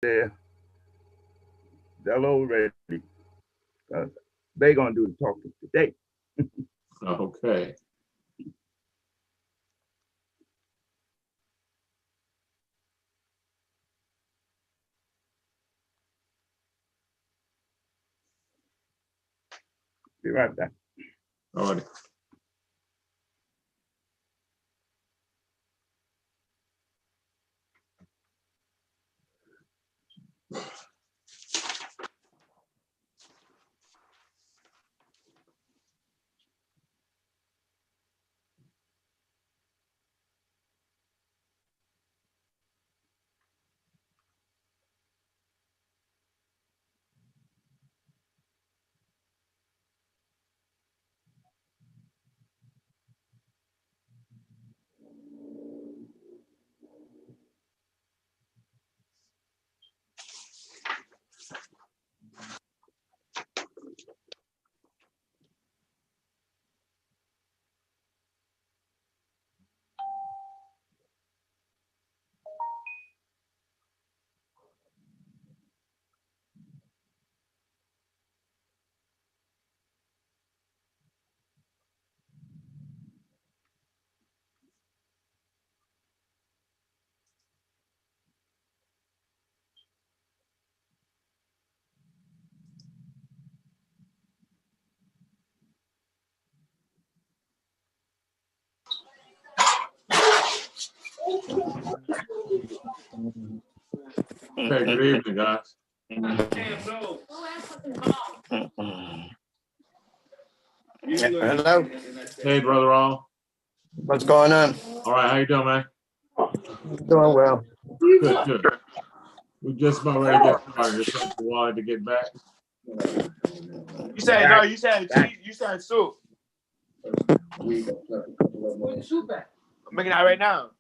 they're already. Uh, they're gonna do the talking today. Okay. Be right back. All right. Okay, good evening, guys. Hello, Hey, brother All. what's going on? All right, how you doing, man? Doing well. Good, good. We're just about ready to get started. Just waiting for Wally to get back. You said no. You said cheese. You said soup. Where's the soup at? I'm making that right now.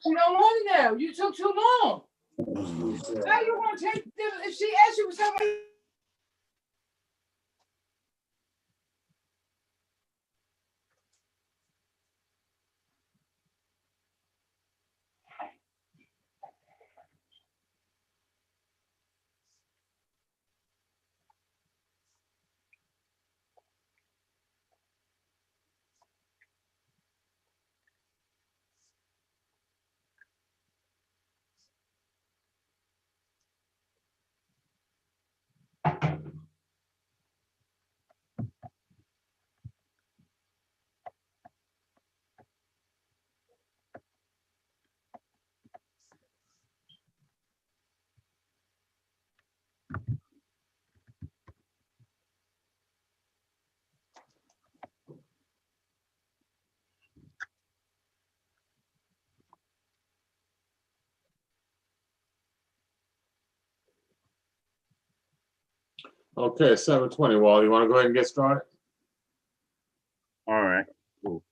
You don't want it now. You took too long. How you want to take this? If she asked you for something. Okay, 7:20. Wally, you want to go ahead and get started? All right. Cool.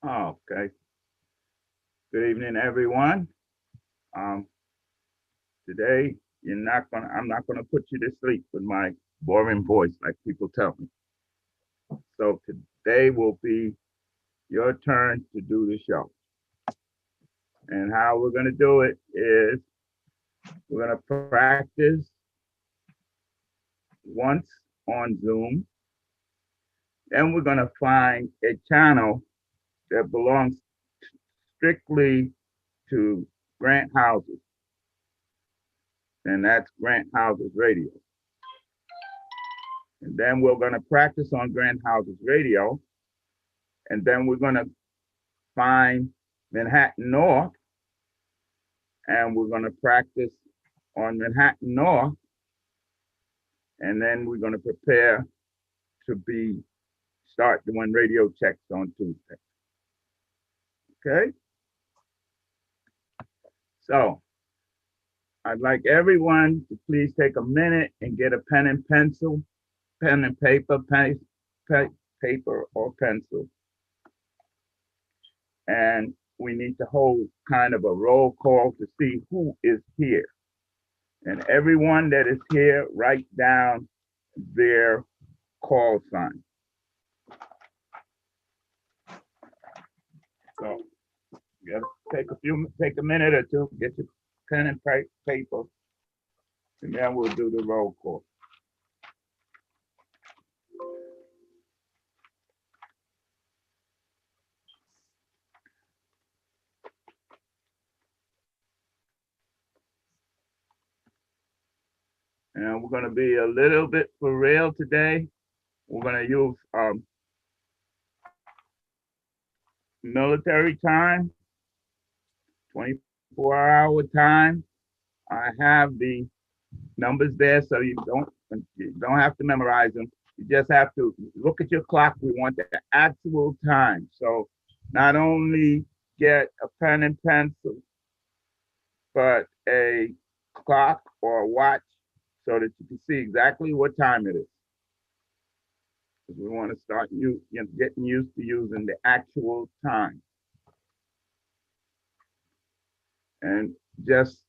Okay. Good evening, everyone. Um, Today I'm not gonna put you to sleep with my boring voice like people tell me. So today will be your turn to do the show. And how we're gonna do it is we're gonna practice once on Zoom. Then we're gonna find a channel that belongs strictly to Grant Houses, and that's Grant Houses Radio. And then we're going to practice on Grant Houses Radio, and then we're going to find Manhattan North, and we're going to practice on Manhattan North, and then we're going to prepare to start doing radio checks on Tuesday. Okay? So I'd like everyone to please take a minute and get a pen and pencil, pen and paper, paper or pencil. And we need to hold kind of a roll call to see who is here. And everyone that is here, write down their call sign. So you gotta take a minute or two, get your pen and paper, and then we'll do the roll call. And we're gonna be a little bit for real today. We're gonna use military time, 24-hour time. I have the numbers there, so you don't have to memorize them. You just have to look at your clock. We want the actual time. So not only get a pen and pencil, but a clock or a watch so that you can see exactly what time it is. Because we want to start getting used to using the actual time. And just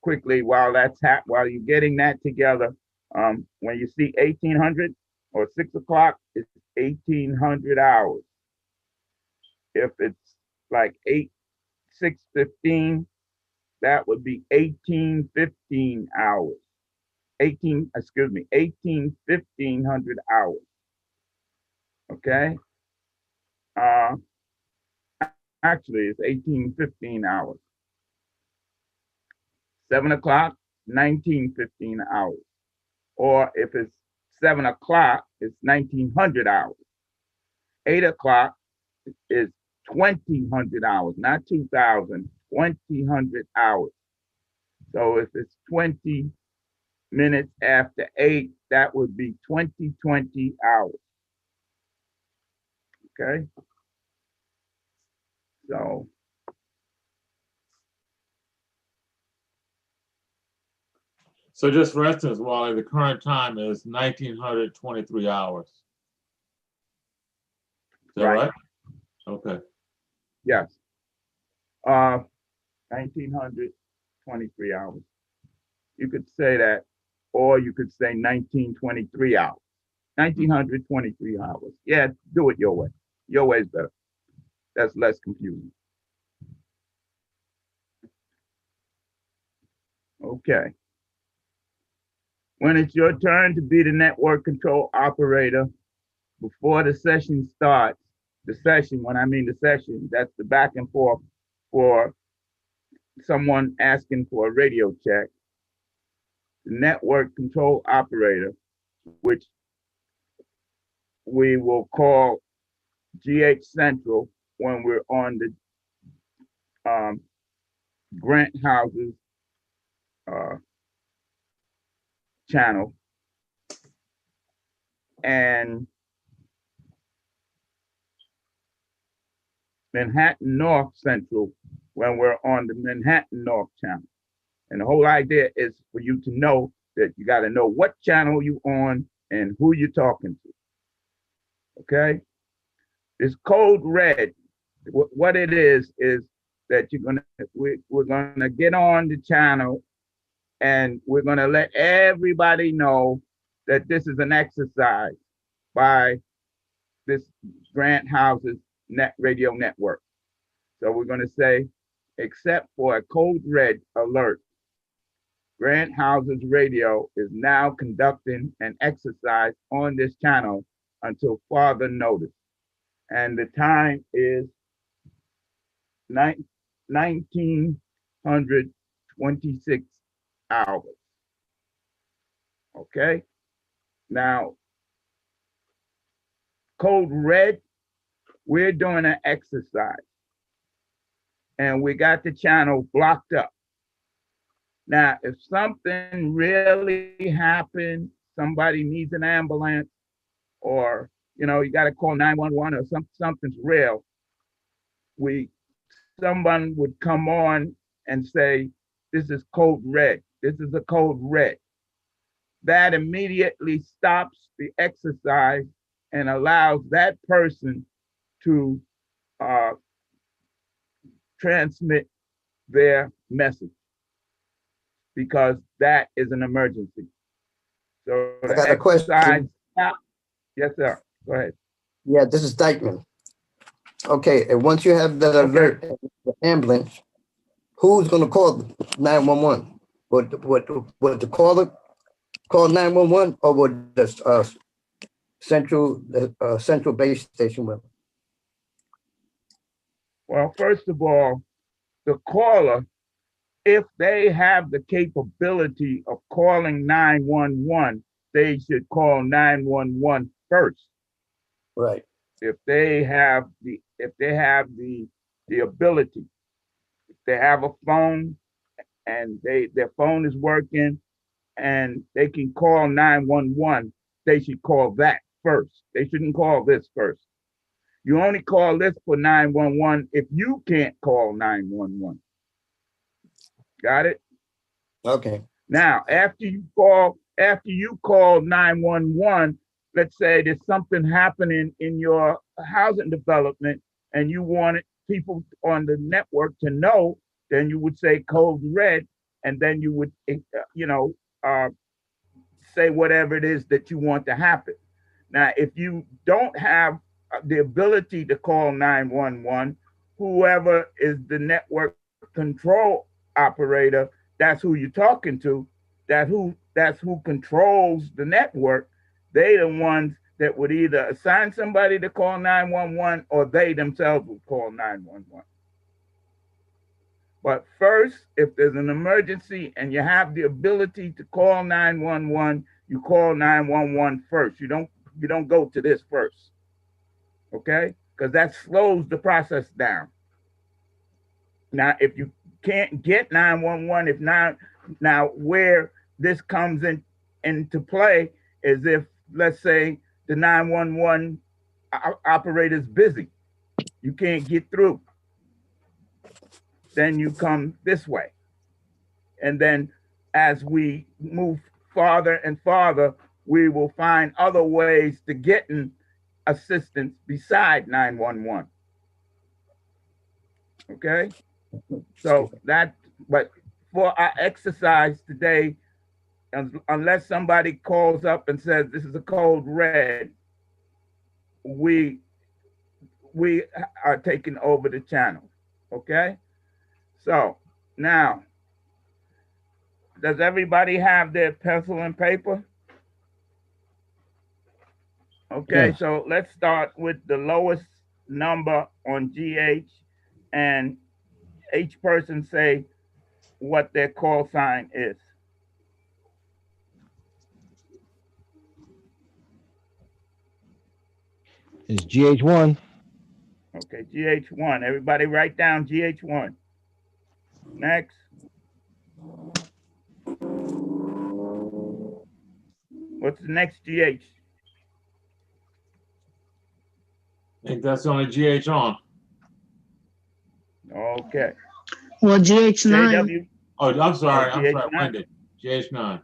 quickly, while you're getting that together, when you see 1800 or 6 o'clock, it's 1800 hours. If it's like 6:15, that would be 1815 hours. 1500 hours. Okay. Actually, it's 1815 hours. 7 o'clock, 1915 hours. Or if it's 7 o'clock, it's 1900 hours. 8 o'clock is 2000 hours, not 2000, 2000 hours. So if it's 20 minutes after 8, that would be 2020 hours. Okay. So just for instance, Wally, the current time is 1923 hours. Is that right? Okay. Yes. 1923 hours. You could say that, or you could say 1923 hours. 1923 hours. Yeah, do it your way. Your way is better. That's less confusing. Okay. When it's your turn to be the network control operator, before the session starts, when I mean the session, that's the back and forth for someone asking for a radio check. The network control operator, which we will call GH Central when we're on the Grant Houses channel, and Manhattan North Central when we're on the Manhattan North channel. And the whole idea is for you to know that you got to know what channel you're on and who you're talking to. Okay? This code red, what it is that we're gonna get on the channel and we're gonna let everybody know that this is an exercise by this Grant Houses radio network. So we're gonna say, except for a code red alert, Grant Houses Radio is now conducting an exercise on this channel until further notice. And the time is 1926 hours. Okay? Now, code red, we're doing an exercise. And we got the channel blocked up. Now, if something really happened, somebody needs an ambulance, or you got to call 911 or something's real, someone would come on and say, this is code red. This is a code red. That immediately stops the exercise and allows that person to transmit their message because that is an emergency. So I the got a exercise, question. yes, sir. Go ahead. Yeah, this is Dykeman. Okay, and once you have that alert, the ambulance, who's gonna call 911? Would the caller call 911 or would the central base station will? Well, first of all, the caller, if they have the capability of calling 911, they should call 911 first. Right. If they have the ability, if they have a phone and their phone is working and they can call 911, they should call that first. They shouldn't call this first. You only call this for 911 if you can't call 911. Got it? Okay. Now, after you call 911, let's say there's something happening in your housing development and you wanted people on the network to know, then you would say code red, and then you would, uh, say whatever it is that you want to happen. Now, if you don't have the ability to call 911, whoever is the network control operator, that's who you're talking to. That's who controls the network. They the ones that would either assign somebody to call 911 or they themselves would call 911. But first, if there's an emergency and you have the ability to call 911, you call 911 first. You don't go to this first. Okay? Because that slows the process down. Now, if you can't get 911, now where this comes into play is if, let's say, the 911 operator's busy, you can't get through, then you come this way. And then as we move farther and farther, we will find other ways to getting assistance beside 911. Okay? So but for our exercise today, unless somebody calls up and says this is a code red, we are taking over the channel. Okay? So now, does everybody have their pencil and paper? Okay, Yes. so let's start with the lowest number on GH, and each person say what their call sign is. It's GH1. Okay, GH1. Everybody write down GH1. Next. What's the next GH? I think that's the only GH on. Okay. Well, GH9. JW. Oh, I'm sorry. Oh, I'm sorry. GH9. Winded. GH9.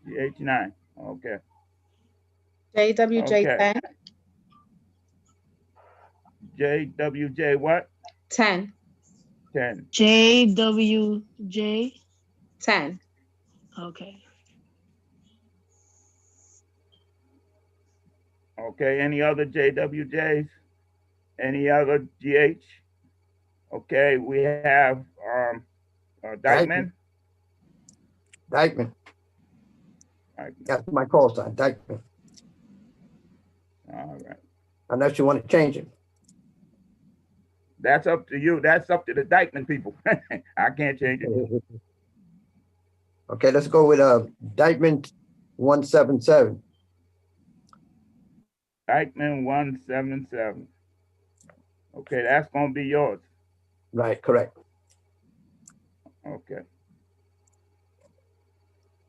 GH9. Okay. JWJ10. JWJ what? 10. 10. JWJ. 10. Okay. Okay, any other JWJs? Any other GH? Okay, we have Dykeman. Dykeman. That's my call sign, Dykeman. All right. Unless you want to change it. That's up to you. That's up to the Dykeman people. I can't change it. Okay, let's go with Dykeman 177. Dykeman 177. Okay, that's gonna be yours. Right, correct. Okay.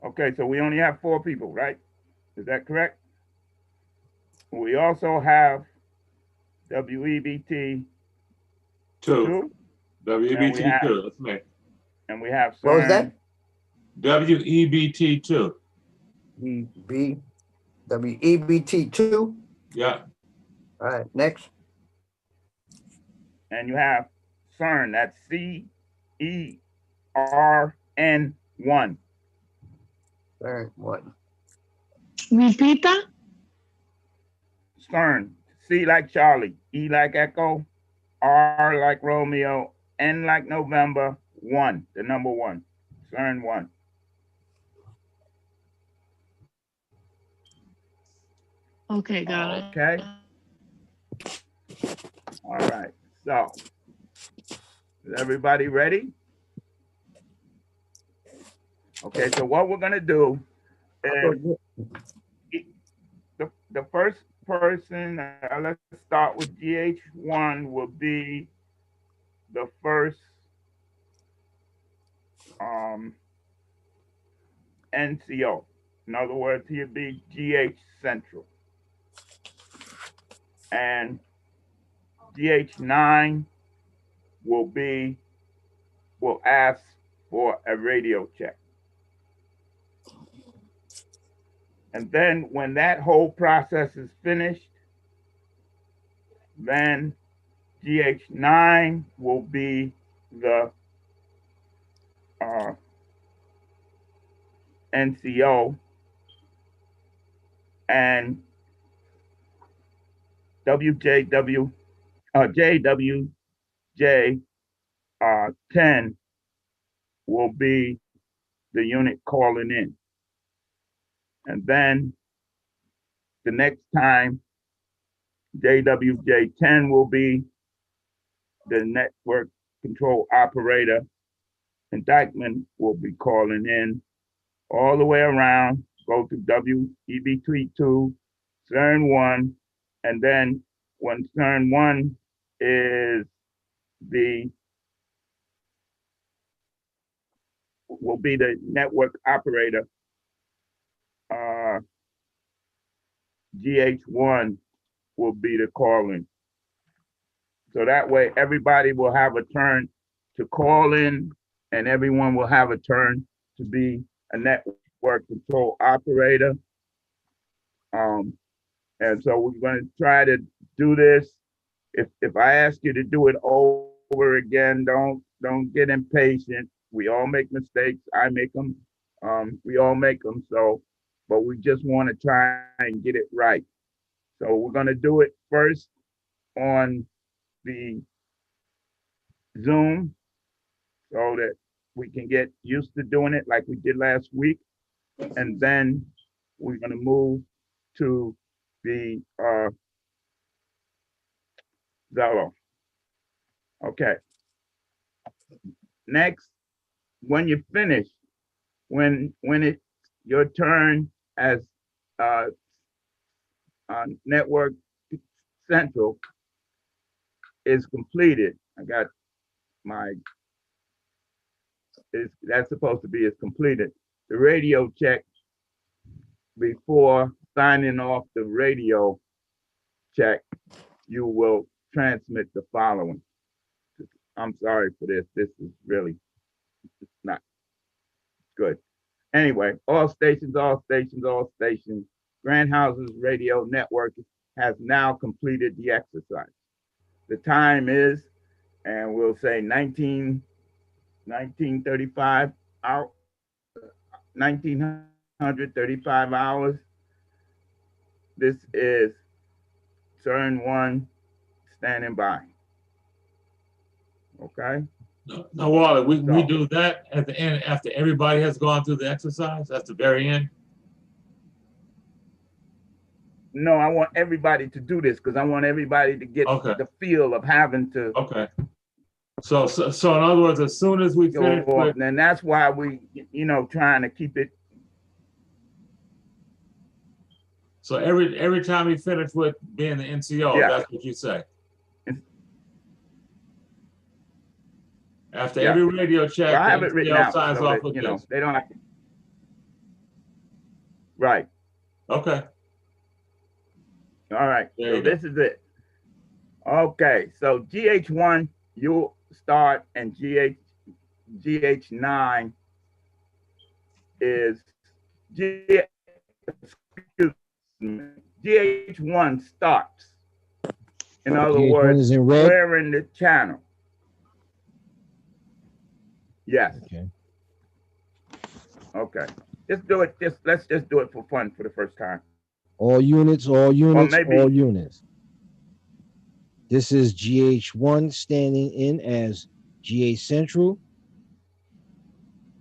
Okay, so we only have 4 people, right? Is that correct? We also have WEBT 2. WEBT 2. That's me. And we have What was that? WEBT 2. WEBT 2. Yeah. All right, next. And you have CERN. That's CERN1. Very one. Repeat that? CERN. C like Charlie, E like Echo, R like Romeo, N like November, 1, the number 1. CERN 1. Okay, got it. Okay. All right. So, is everybody ready? Okay. So what we're gonna do is the first person. Let's start with GH1. Will be the first NCO. In other words, he'll be GH Central. And GH9 will ask for a radio check. And then when that whole process is finished, then GH9 will be the NCO, and JWJ 10 will be the unit calling in. And then the next time, JWJ 10 will be the network control operator, and Dykeman will be calling in all the way around, go to WEB32, CERN 1, and then when CERN 1 will be the network operator, GH1 will be the calling. So that way everybody will have a turn to call in, and everyone will have a turn to be a network control operator. And so we're going to try to do this. If I ask you to do it over again, don't get impatient. We all make mistakes. I make them. We all make them. So, but we just want to try and get it right. So we're going to do it first on the Zoom so that we can get used to doing it like we did last week. And then we're going to move to the Zello. Okay. Next, when you finish, when it's your turn as Network Central is completed. I got my, that's supposed to be is completed. The radio check before signing off the radio check, you will transmit the following. I'm sorry for this. This is really not good. Anyway, all stations, Grand Houses Radio Network has now completed the exercise. The time is, and we'll say 1935 out, 1935 hours. This is CERN 1 standing by. Okay. Now, Wally, we do that at the end after everybody has gone through the exercise. That's the very end. No, I want everybody to do this because I want everybody to get the feel of having to. Okay. So in other words, as soon as we finish with, and that's why we, trying to keep it. So every time we finish with being the NCO, that's what you say. After every radio check, well, I have it written out signs so off that, with this. They don't have to. Right. Okay. All right. So this is it. Okay. So GH1, you'll start, and GH9 is GH1 starts. In other words, we're in the channel. Yes. Okay. Okay. Just do it. Let's just do it for fun for the first time. All units, all units, maybe- all units. This is GH1 standing in as GH Central.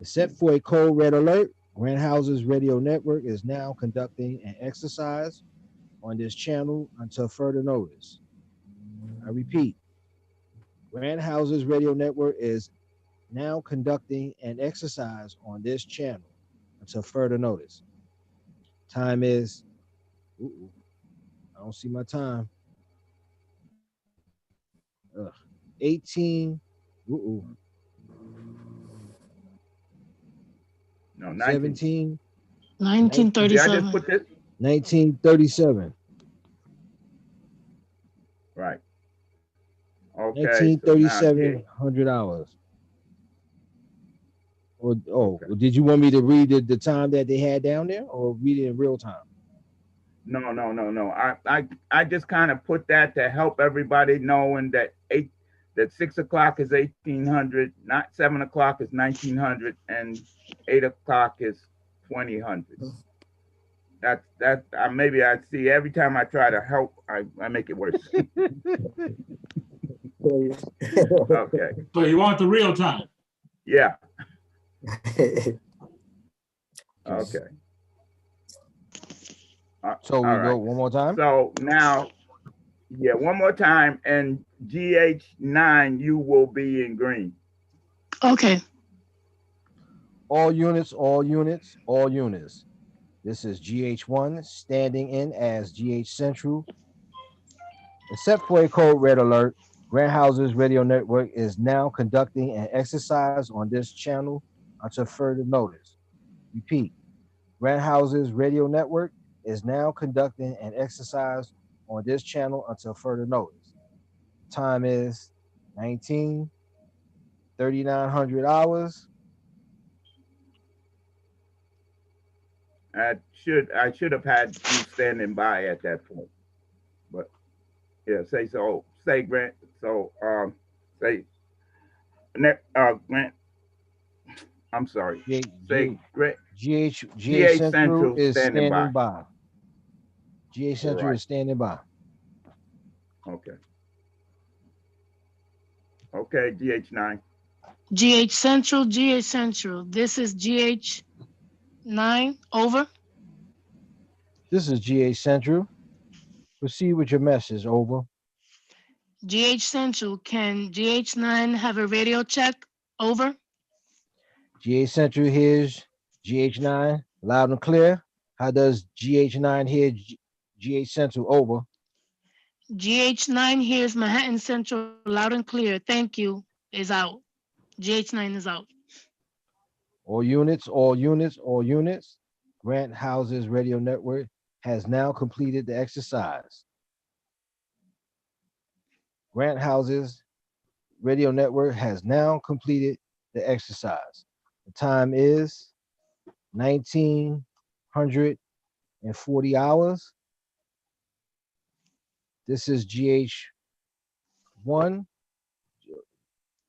Except for a code red alert, Grant House's radio network is now conducting an exercise on this channel until further notice. I repeat, Grant House's radio network is now conducting an exercise on this channel until further notice. Time is, I don't see my time. 18, No, 17, 1937. Did I just put this? 1937. Right. Okay. 1937, 100 hours. Or did you want me to read the time that they had down there, or read it in real time? No. I just kind of put that to help everybody knowing that 6 o'clock is 1800, not 7 o'clock is 1900, and 8 o'clock is 2000. That's maybe I see every time I try to help, I make it worse. Okay. So you want the real time? Yeah. Okay. So we go one more time. So now, yeah, one more time, and GH9, you will be in green. Okay. All units, all units, all units. This is GH1 standing in as GH Central. Except for a code red alert, Grant House's radio network is now conducting an exercise on this channel until further notice. Repeat, Grant House's radio network is now conducting an exercise on this channel until further notice. Time is 3900 hours. I should have had you standing by at that point, but yeah, say Grant. So Grant. I'm sorry. Grant. GH Central is standing by. GH Central Right. is standing by. Okay. Okay, GH9. GH Central. This is GH9. Over. This is GH Central. Proceed with your message. Over. GH Central, can GH9 have a radio check? Over. GH Central hears GH9 loud and clear. How does GH9 hear GH Central? Over. GH9 hears Manhattan Central loud and clear. Thank you. Is out. GH9 is out. All units, all units, all units. Grant House's radio network has now completed the exercise. Grant House's radio network has now completed the exercise. The time is 1940 hours. This is GH1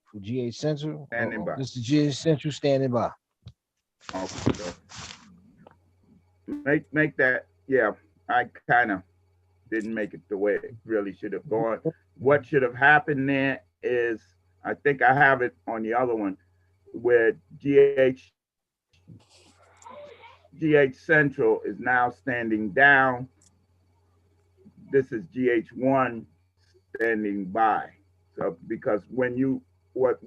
for GH Central. Standing by. This is GH Central standing by. Okay. Make that. Yeah, I kind of didn't make it the way it really should have gone. What should have happened there is, I think I have it on the other one, where GH Central is now standing down. This is GH1 standing by. So because when you what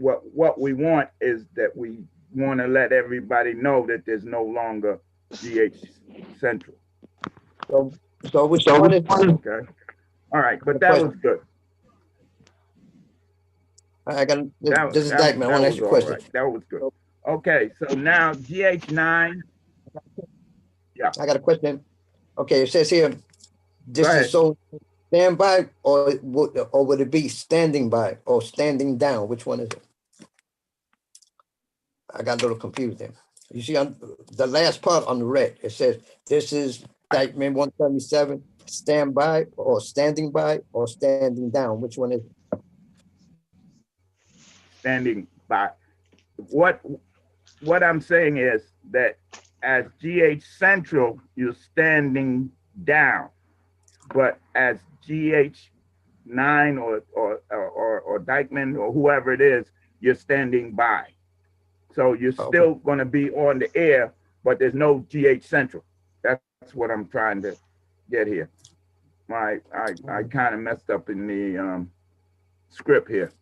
we want is that we want to let everybody know that there's no longer GH Central. So which one is? Okay. All right, but that was good. I got this is Dykeman. I want to ask you a question. Right. That was good. Okay, so now GH9. Yeah. I got a question. Okay, it says here, this is so standby, or would it be standing by or standing down? Which one is it? I got a little confused there. You see on the last part on the red, it says this is Dykeman 177, standby or standing by or standing down. Which one is it? Standing by. what I'm saying is that as GH Central, you're standing down, but as GH9 or Dykeman or whoever it is, you're standing by. So you're still going to be on the air, but there's no GH Central. That's what I'm trying to get here. I kind of messed up in the script here.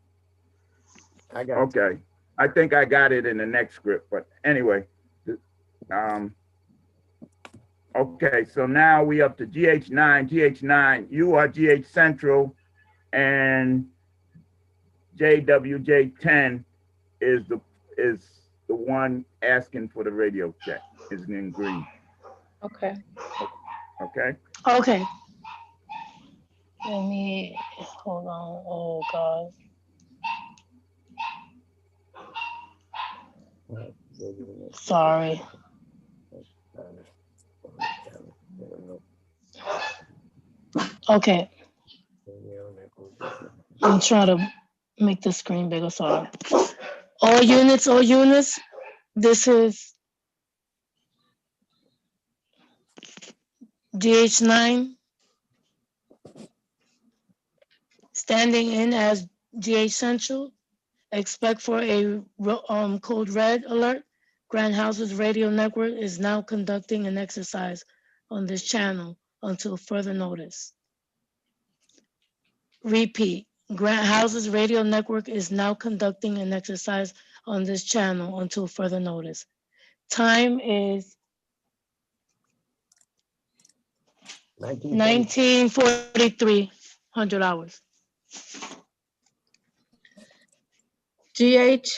I got it. Okay, I think I got it in the next script, but anyway. Okay, so now we up to GH9. GH9, you are GH Central, and JWJ10 is the one asking for the radio check. Is in green. Okay. Okay. Okay. Let me, hold on. Oh, God. Sorry. Okay. I'm trying to make the screen bigger. Sorry. All units. This is GH9 standing in as GH Central. Expect for a code red alert. Grand Houses Radio Network is now conducting an exercise on this channel until further notice. Repeat. Grand Houses Radio Network is now conducting an exercise on this channel until further notice. Time is 1943, 100 hours. GH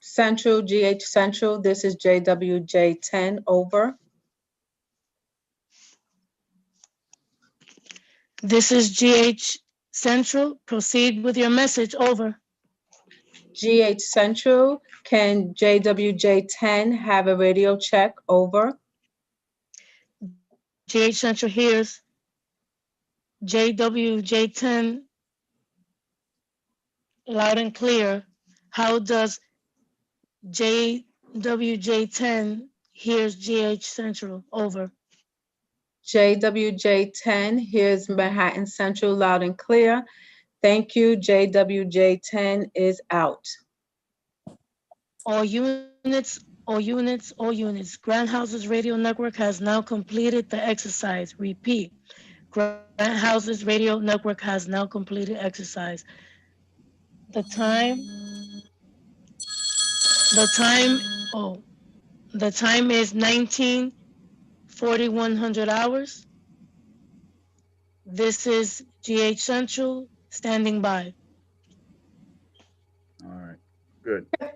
Central, this is JWJ10, over. This is GH Central. Proceed with your message, over. GH Central, can JWJ10 have a radio check, over? GH Central hears JWJ10 loud and clear. How does JWJ10 hears GH Central, over? JWJ10 hears Manhattan Central loud and clear. Thank you. JWJ10 is out. All units. Grand Houses Radio Network has now completed the exercise. Repeat. Grand Houses Radio Network has now completed exercise. The time is 194100 hours. This is GH Central standing by. All right. Good. Can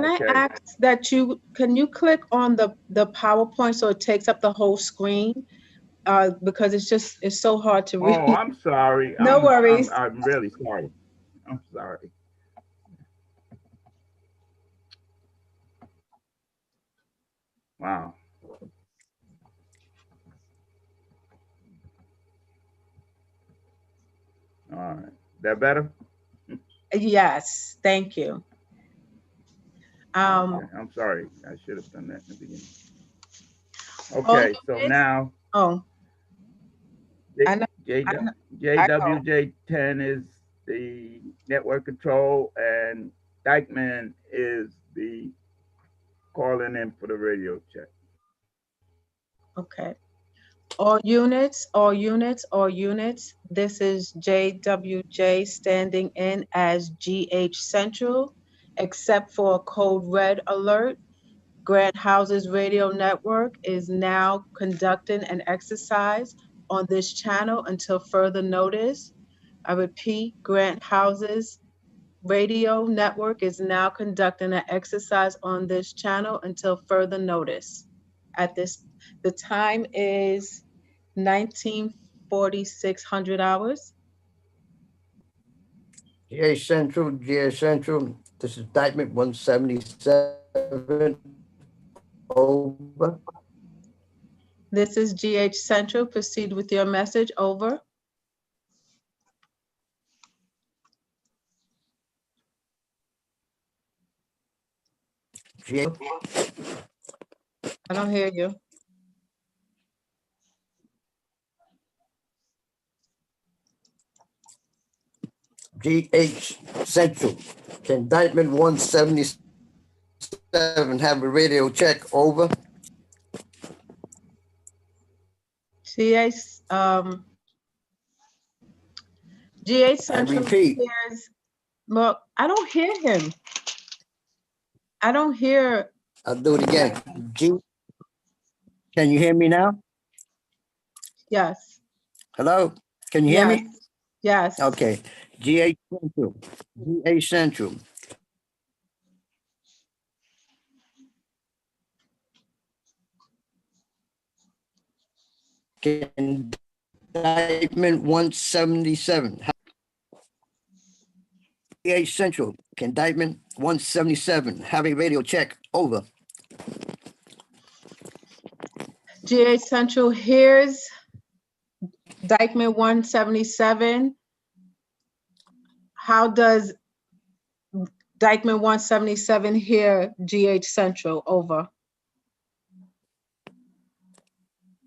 Okay. I ask that can you click on the PowerPoint so it takes up the whole screen? Because it's so hard to read. Oh, I'm sorry. No worries. I'm really sorry. I'm sorry. Wow. All right. That better? Yes, thank you. Okay. I'm sorry. I should have done that in the beginning. Okay, so now JWJ10 is the network control, and Dykeman is the calling in for the radio check. Okay. All units. This is JWJ standing in as GH Central, except for a code red alert. Grand Houses Radio Network is now conducting an exercise on this channel until further notice. I repeat, Grand Houses Radio Network is now conducting an exercise on this channel until further notice. The time is 194600 hours. GH Central, this is Dykeman 177, over. This is GH Central. Proceed with your message, over. I don't hear you. GH Central. Can Dykeman 177 have a radio check? Over. GH, GH I Central repeat. hears, well, I don't hear him. I don't hear, I'll do it again. Can you hear me now? yes, Hello? Can you hear yes, me? yes. Okay. GH Central. GH Central. Can Dykeman 177. GH Central. Can Dykeman 177 have a radio check? Over. GH Central hears Dykeman 177. How does Dykeman 177 hear GH Central? Over.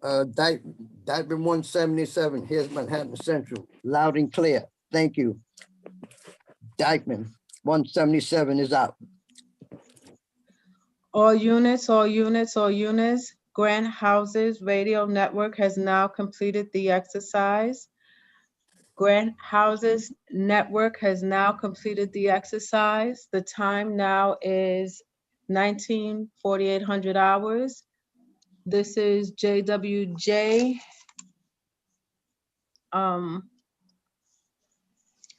Dykeman 177. Here's Manhattan Central. Loud and clear. Thank you. Dykeman 177 is out. All units, all units, all units. Grant Houses Radio Network has now completed the exercise. Grant Houses Network has now completed the exercise. The time now is 19,400 hours. This is JWJ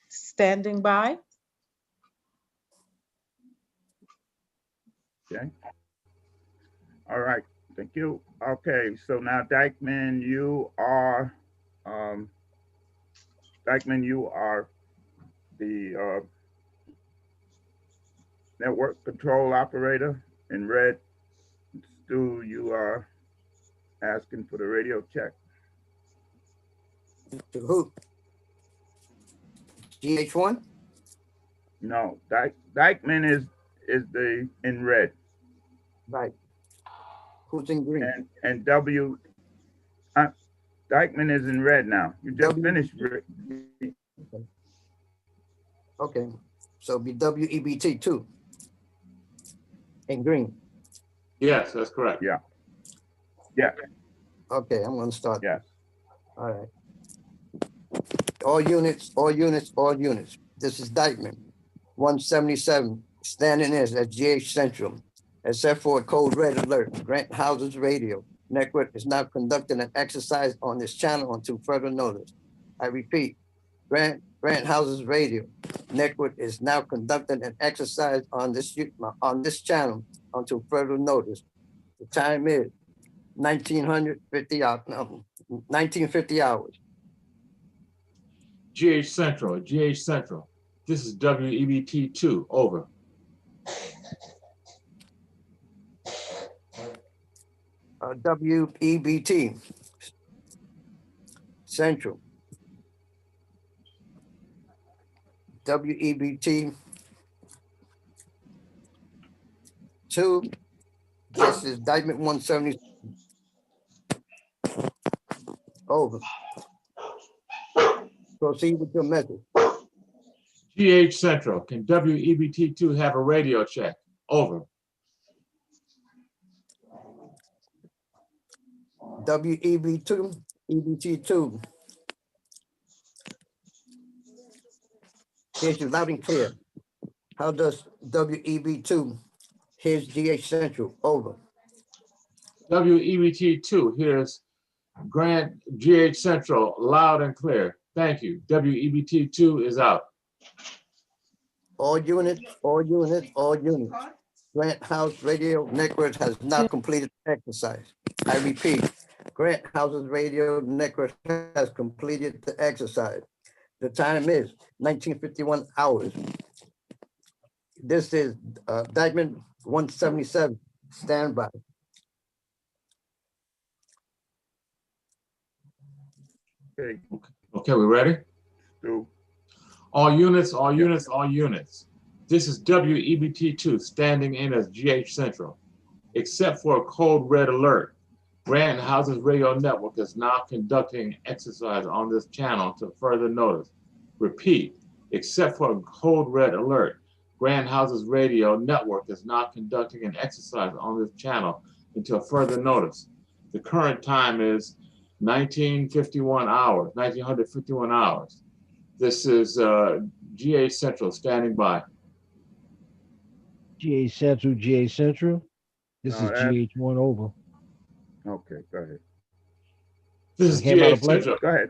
standing by. Okay. All right. Thank you. Okay. So now, Dykeman, you are the network control operator. In red, Stu, you are asking for the radio check. To who? GH1? No, Dykeman is the in red. Right. Who's in green? And W, Dykeman is in red now. You just finished. Okay. So be WEBT 2 in green. Yes, that's correct. Yeah. Yeah. Okay, I'm going to start. Yes. All right. All units, all units, all units. This is Dykeman 177 standing in as GH Central. Except for a code red alert, Grant Houses Radio Network is now conducting an exercise on this channel until further notice. I repeat, Grant Houses Radio Network is now conducting an exercise on this channel until further notice. The time is 1950 hours. GH Central, GH Central. This is WEBT2, over. WEBT Central. WEBT 2. This is Dykeman 170. Over. Proceed with your message. GH Central, can WEBT2 have a radio check? Over. WEBT2, EBT2. Here's you loud and clear. How does WEB2 here's GH Central? Over. WEBT2, here's Grant GH Central, loud and clear. Thank you. WEBT2 is out. All units, all units, all units. Grant House Radio Network has now completed the exercise. I repeat, Grant Houses Radio Network has completed the exercise. The time is 1951 hours. This is Dykeman 177, standby. Okay. Okay, we ready? Stu. All units, all units, all units. This is WEBT2 standing in as GH Central. Except for a code red alert, Grant Houses Radio Network is now conducting exercise on this channel to further notice. Repeat, except for a code red alert, Grant Houses Radio Network is now conducting an exercise on this channel until further notice. The current time is 1951 hours. This is GH Central standing by. GH Central, GH Central. This No, is that's- GH1 over. Okay, go ahead. This is Hand out a GH blank? Central. Go ahead.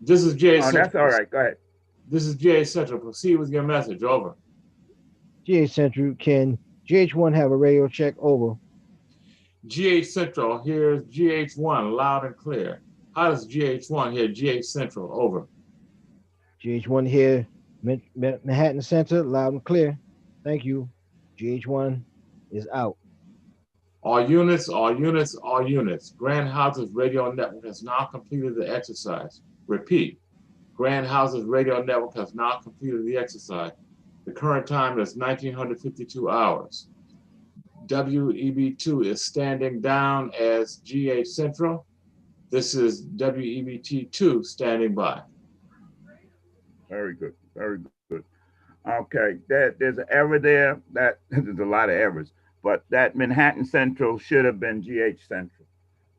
This is GH Oh, Central. that's all right. Go ahead. This is GH Central. Proceed with your message. Over. GH Central, can GH1 have a radio check? Over. GH Central, here's GH1 loud and clear. How does GH1 hear GH Central? Over. GH1 here, Manhattan Center, loud and clear. Thank you. GH1 is out. All units, all units, all units. Grand Houses Radio Network has now completed the exercise. Repeat, Grand Houses Radio Network has now completed the exercise. The current time is 1952 hours. WEB2 is standing down as GH Central. This is WEBT2 standing by. Very good. Very good. Okay, there's an error there. That there's a lot of errors, but that Manhattan Central should have been GH Central.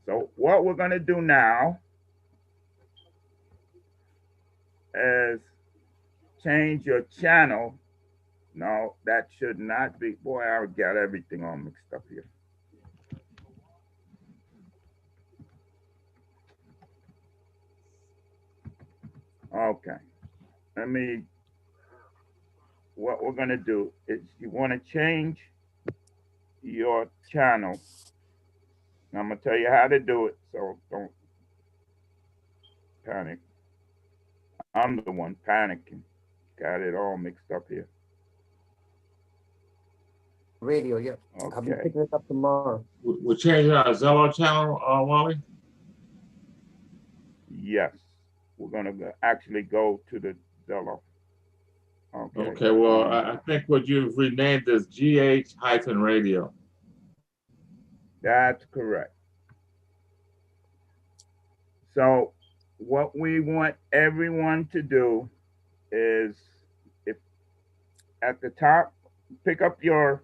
So what we're going to do now is change your channel. No, that should not be. Boy, I got everything all mixed up here. Okay, what we're gonna do is you wanna change your channel. I'm gonna tell you how to do it, so don't panic. I'm the one panicking. Got it all mixed up here. Radio, yep. I'll be Okay, picking it up tomorrow. We're changing our Zello channel, Wally? yes. We're gonna actually go to the Zello. Okay, well, I think what you've renamed is GH-radio. That's correct. So what we want everyone to do is, if at the top, pick up your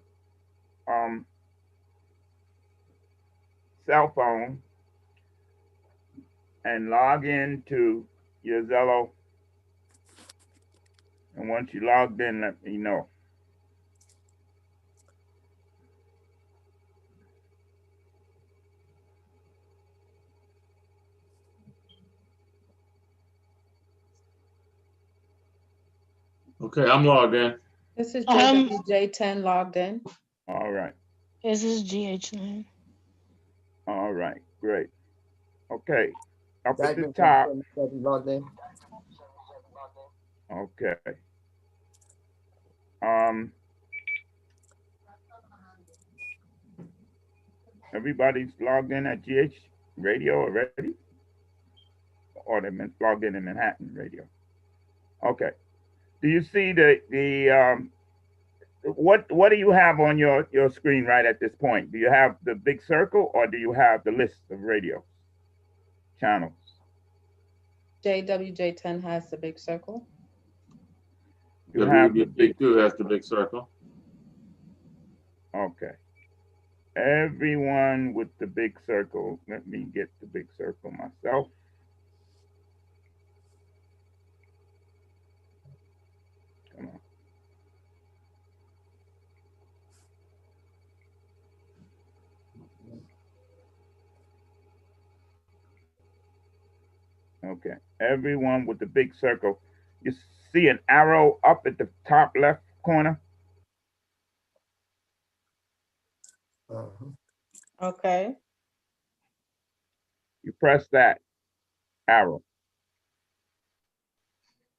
cell phone and log into your Zello. And once you logged in, let me know. Okay, I'm logged in. This is JWJ10 logged in. All right. This is GH9. All right. Great. Okay. Up at the Diamond, top. logged in. Okay. Everybody's logged in at GH Radio already? Or they've been logged in Manhattan Radio? Okay. Do you see what do you have on your screen right at this point? Do you have the big circle or do you have the list of radio channels? JWJ10 has the big circle. You have the Big 2 has the big circle. Okay. Everyone with the big circle. Let me get the big circle myself. Come on. Okay. Everyone with the big circle. You see an arrow up at the top left corner? Okay. You press that arrow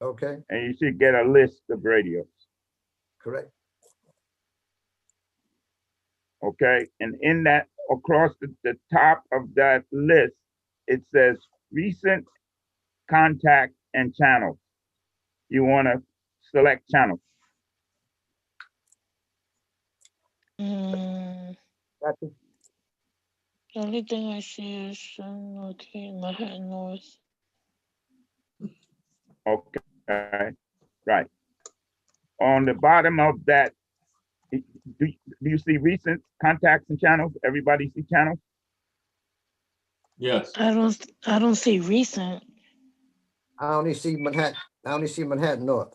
Okay, and you should get a list of radios. correct. Okay. And in that, across the top of that list, it says recent contact and channels. You want to select channel. Got you? The only thing I see is okay, Manhattan North. Okay, right. On the bottom of that, do you see recent contacts and channels? Everybody see channels? Yes. I don't see recent. I only see Manhattan North.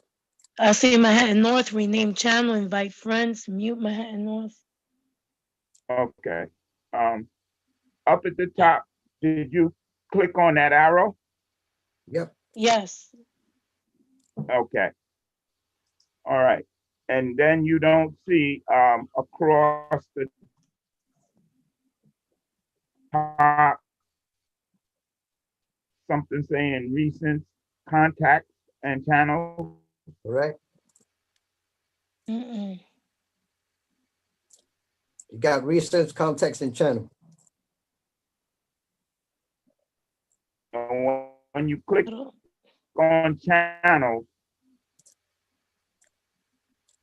I see Manhattan North, rename channel, invite friends, mute Manhattan North. Okay. Up at the top, did you click on that arrow? Yep. Yes. Okay. All right. And then you don't see across the top something saying recent contacts and channels. Correct. Mm-mm. You got research, context, and channel. When you click I don't- on channels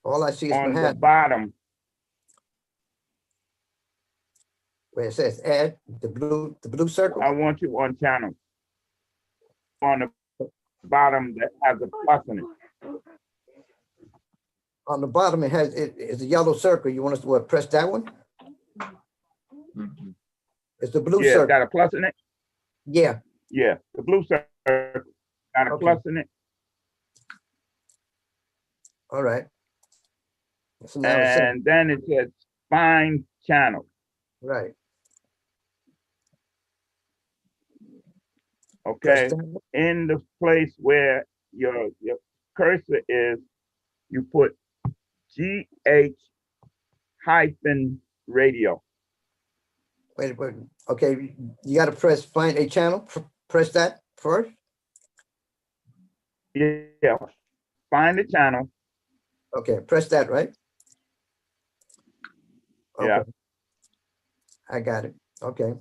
All I see is on the Manhattan, bottom, where it says add, the blue circle. I want you on channels. On the bottom that has a plus in it. On the bottom, it's a yellow circle. You want us to what, press that one? Mhm. It's the blue Yeah, it's circle. got a plus in it. Yeah, Yeah, the blue circle got a Okay. plus in it. all right. So now it's saying, And then it says find channel. right. Okay. Press that. In the place where your cursor is, you put GH hyphen radio. Wait. Okay, you got to press find a channel. Press that first. Yeah. Find the channel. Okay, press that, right? Yeah. Okay. I got it. Okay.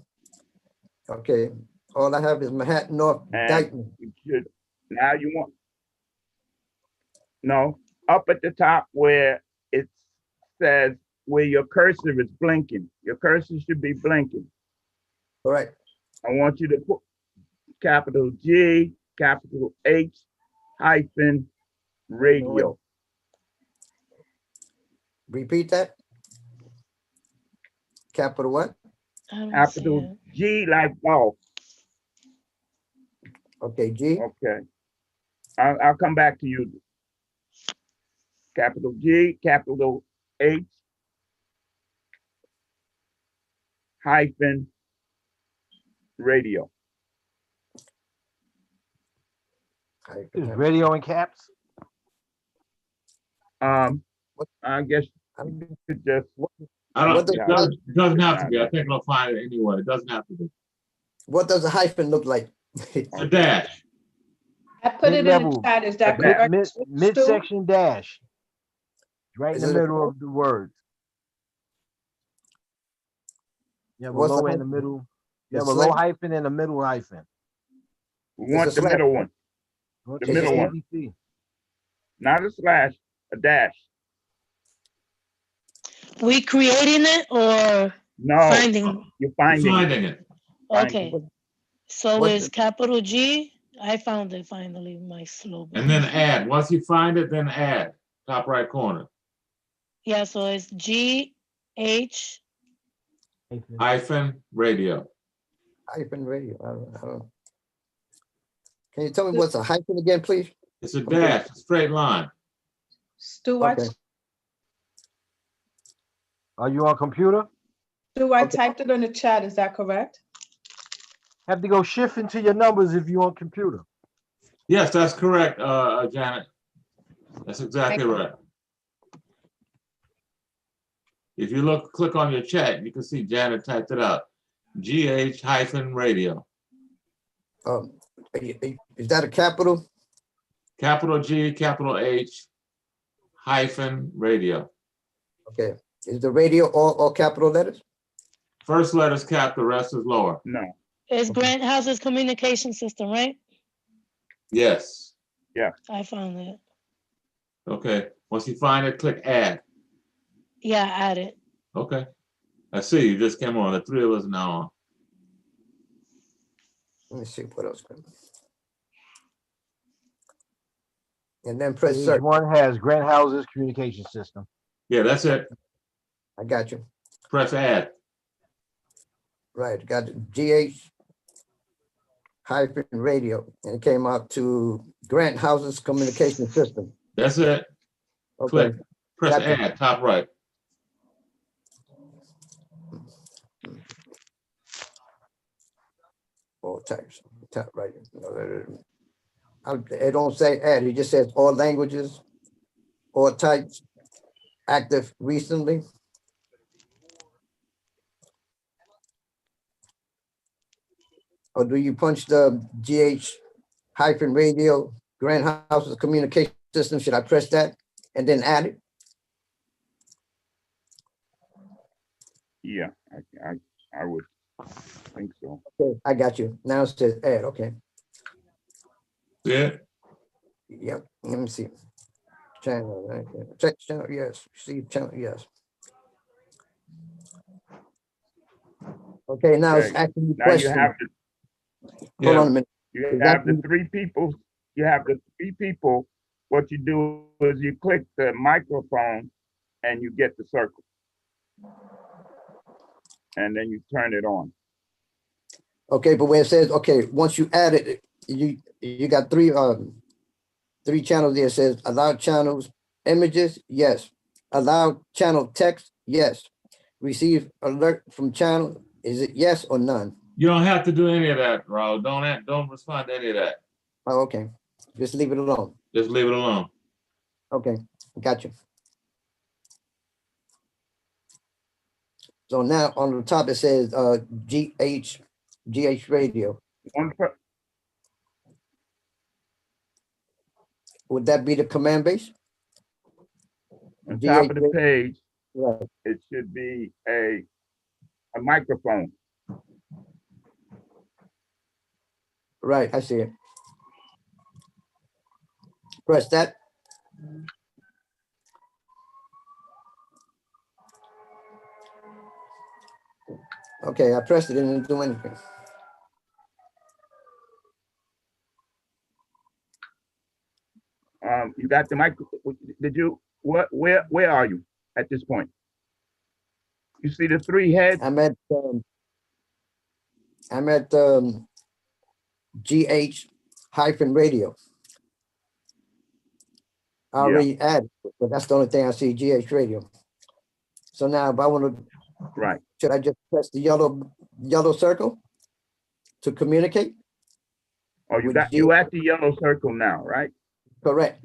Okay. All I have is Manhattan North, And Dykeman. you should, now you want, no, up at the top where it says where your cursor is blinking. Your cursor should be blinking. All right. I want you to put capital G, capital H hyphen radio. Repeat that. Capital what? I don't see Capital it. G like golf. Okay, G. Okay. I'll come back to you. Capital G, capital H hyphen radio. Is radio in caps? I guess I'm- you could just I don't, What does- it doesn't have to be. I think I'll find it anyway. It doesn't have to be. What does a hyphen look like? It's a dash. I put it in the Mid-level. chat. Is that Mid- correct? Stu? Midsection dash. Right in Is the it a- middle of the words. You have a What's the low in the hyphen? middle. You The have a low slash? hyphen and a middle hyphen. we want a the slash. middle one, Go The to middle one. ABC. not a slash, a dash. We creating it or No, finding? you're You're finding it. finding it. Okay. So What- it's capital G. I found it finally, my slogan. And then add. Once you find it, then add. Top right corner. Yeah, so it's GH. Hyphen radio. Hyphen radio. I don't. Can you tell me what's a hyphen again, please? It's a dash, a straight line. Stu, I, Okay. Are you on computer? Stu, I Okay. typed it in the chat. Is that correct? Have to go shift into your numbers if you're on computer. Yes, that's correct, Janet. That's exactly Thank you. right. If you click on your chat, you can see Janet typed it out. GH hyphen radio. Is that a capital? Capital G, capital H, hyphen radio. Okay. Is the radio all capital letters? First letter's cap, the rest is lower. No, It's Grant House's communication system, right? Yes. I found it. Okay. Once you find it, click add. Yeah, add it. Okay. I see you just came on. The three of us now on. Let me see what else. And then press Page search. 1 has Grant Houses communication system. Yeah, that's it. I got you. Press add. Right, got the GH hyphen radio, and it came out to Grant Houses communication system. That's it. Okay, Click. Press Gotcha. add, top right. all types, top right. It don't say add, it just says all languages, all types, active recently. Or do you punch the GH hyphen radio Grant Houses communication system? Should I press that and then add it? Yeah, I would think so. Okay, I got you. Now it says add, okay. Yeah. Yep, let me see. Channel, right there. Check channel, yes. See channel, yes. Okay, now it's Okay. asking you Now you questions. have the Hold on a minute. you Is have that the three people. You have the three people. What you do is you click the microphone and you get the circle. And then you turn it on. Okay, but where it says, okay, once you add it, you got three channels there. It says allow channels images, yes. Allow channel text, yes. Receive alert from channel, is it yes or none? You don't have to do any of that, Raul. Don't respond to any of that. Oh, okay, just leave it alone. Just leave it alone. Okay, got you. So now on the top, it says GH radio. Would that be the command base? On top of the GH page, Right. it should be a microphone. Right, I see it. Press that. Okay, I pressed it, it didn't do anything. You got the mic. Did you? Where are you at this point? You see the three heads? I'm at GH hyphen radio. I already added, but that's the only thing I see, GH radio. So now if I want to, Right. should I just press the yellow circle to communicate? Oh, you at the yellow circle now, right? Correct.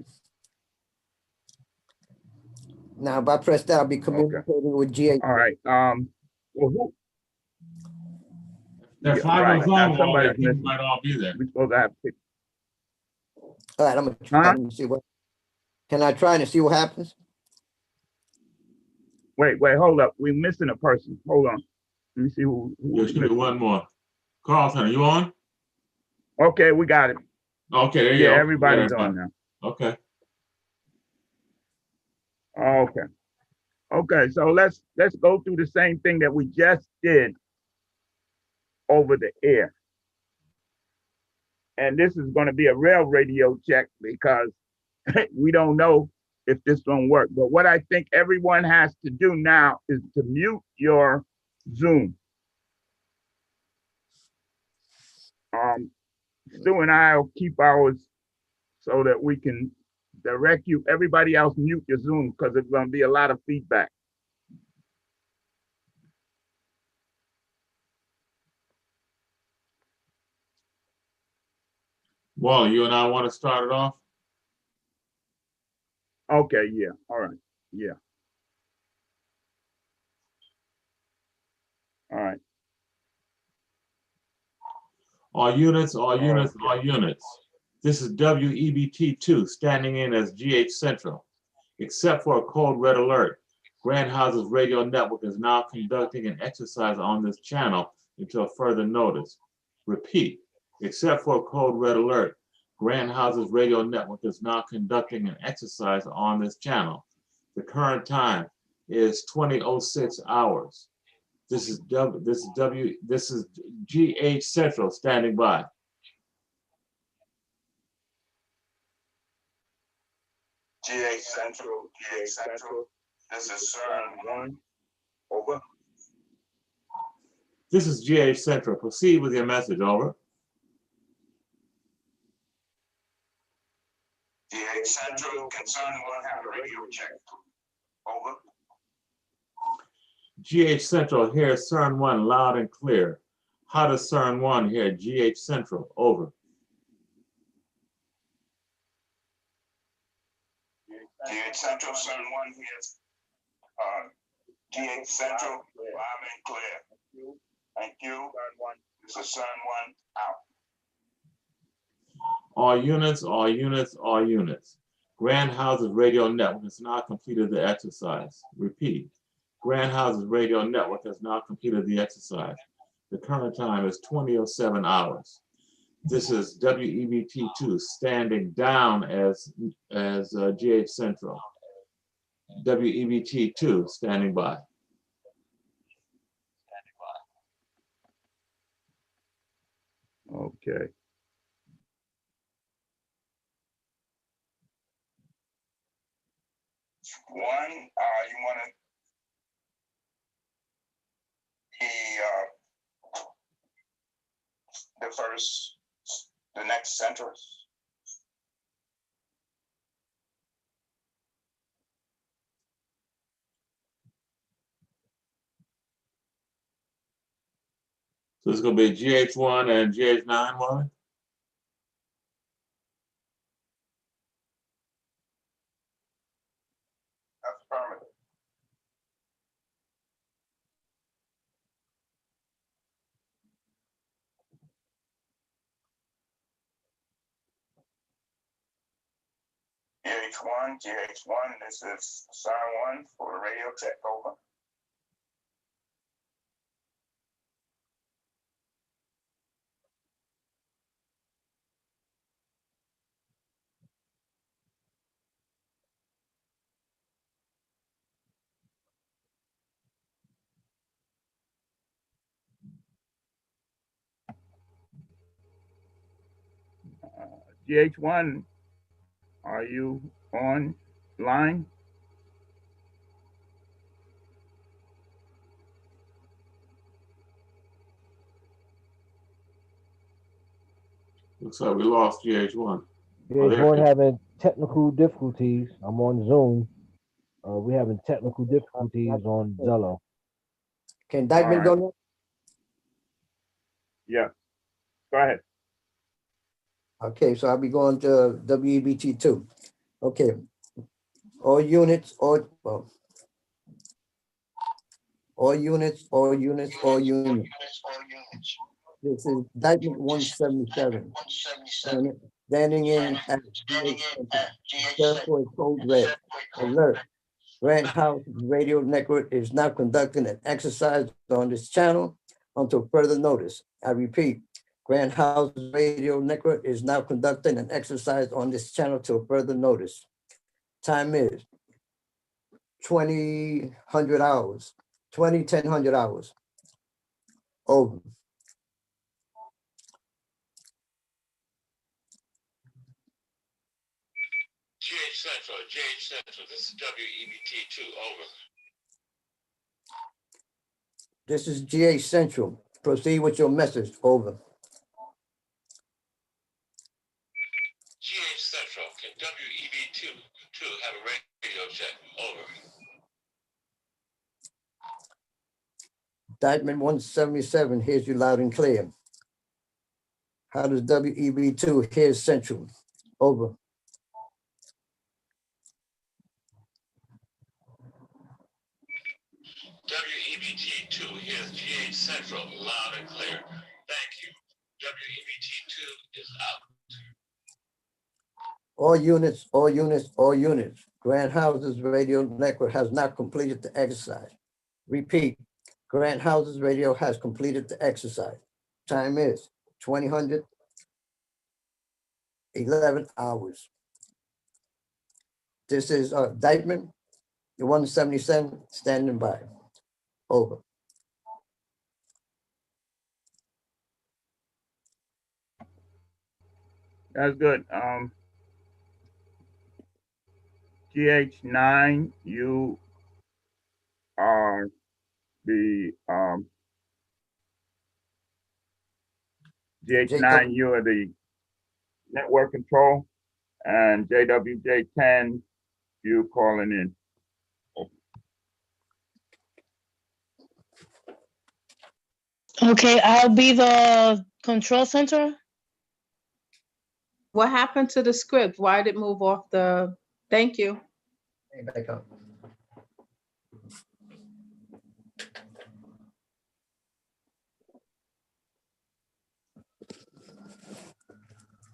Now, if I press that, I'll be communicating with GH. All right. Well, who? There are Yeah, five right. of us Now on. somebody's People missing. might all be there. We're supposed to have six. All right, I'm gonna try Huh? and see what. Can I try and see what happens? Wait, hold up. We're missing a person. Hold on. Let me see who There should be one more. Carlton, are you on? Okay, we got it. Okay, there you Yeah, go. everybody's Yeah, on now. Okay. Okay. Okay, so let's go through the same thing that we just did over the air. And this is going to be a real radio check because we don't know if this won't work. But what I think everyone has to do now is to mute your Zoom. Stu and I will keep ours so that we can direct you. Everybody else mute your Zoom because there's going to be a lot of feedback. Well, you and I want to start it off? Okay, yeah, all right, yeah. All right. All units, all units, all units. This is WEBT2 standing in as GH Central. Except for a code red alert, Grant Houses Radio Network is now conducting an exercise on this channel until further notice. Repeat, except for a code red alert, Grant Houses Radio Network is now conducting an exercise on this channel. The current time is 20:06 hours. This is GH Central standing by. GH Central. This is CERN 1. Over. This is GH Central. Proceed with your message. Over. GH Central, concern 1, have a radio check. Over. GH Central hears CERN 1 loud and clear. How does CERN 1 hear GH Central? Over. GH Central, CERN 1 hears GH Central, loud and clear. Thank you. This is CERN 1 out. All units, all units, all units. Grand Houses Radio Network has now completed the exercise. Repeat. Grand Houses Radio Network has now completed the exercise. The current time is 20:07 hours. This is WEBT2 standing down as GH Central. WEBT2 standing by. Okay. One, you want the next sentence. So it's going to be GH1 and GH9, Wally? Affirmative. GH1, this is CERN 1 for radio check. Over. GH1, are you on line? Looks like we lost GH1. GH1 having technical difficulties. I'm on Zoom. We're having technical difficulties on Zello. Can Dykeman go now? Yeah. Go ahead. Okay, so I'll be going to WEBT2. Okay. All units, all units, all units, all units. This is Dykeman 177. Standing in at just for a code red alert. Grant House Radio Network is now conducting an exercise on this channel until further notice. I repeat, Grant House Radio Network is now conducting an exercise on this channel till further notice. Time is 2000 hours, 1000 hours. Over. GH Central, this is WEBT2, over. This is GH Central. Proceed with your message. Over. GH Central, can WEBT2 have a radio check? Over. Dykeman 177 hears you loud and clear. How does WEB2 hear Central? Over. WEBT2 hears GH Central loud and clear. Thank you. WEBT2 is out. All units, all units, all units. Grand Houses Radio Network has not completed the exercise. Repeat, Grand Houses Radio has completed the exercise. Time is 11 hours. This is Dykeman. 177, standing by. Over. That's good. GH9, you are the GH9, you are the network control, and JWJ10, you calling in. Okay, I'll be the control center. What happened to the script? Why did it move off the, thank you. Hey, back up.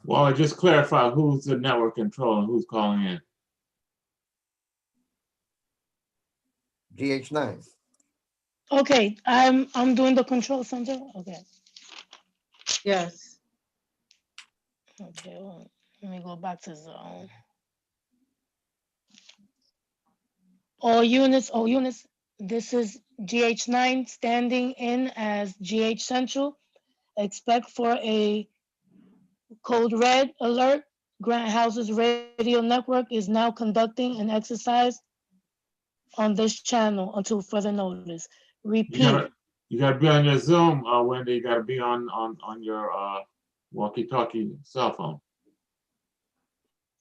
Well, just clarify who's the network control and who's calling in. GH9. Okay, I'm doing the control center. Okay. Yes. Okay, well, let me go back to zone. All units. This is GH9 standing in as GH Central. Expect for a code red alert. Grant House's radio network is now conducting an exercise on this channel until further notice. Repeat. You gotta be on your Zoom, Wendy. You gotta be on your walkie-talkie cell phone.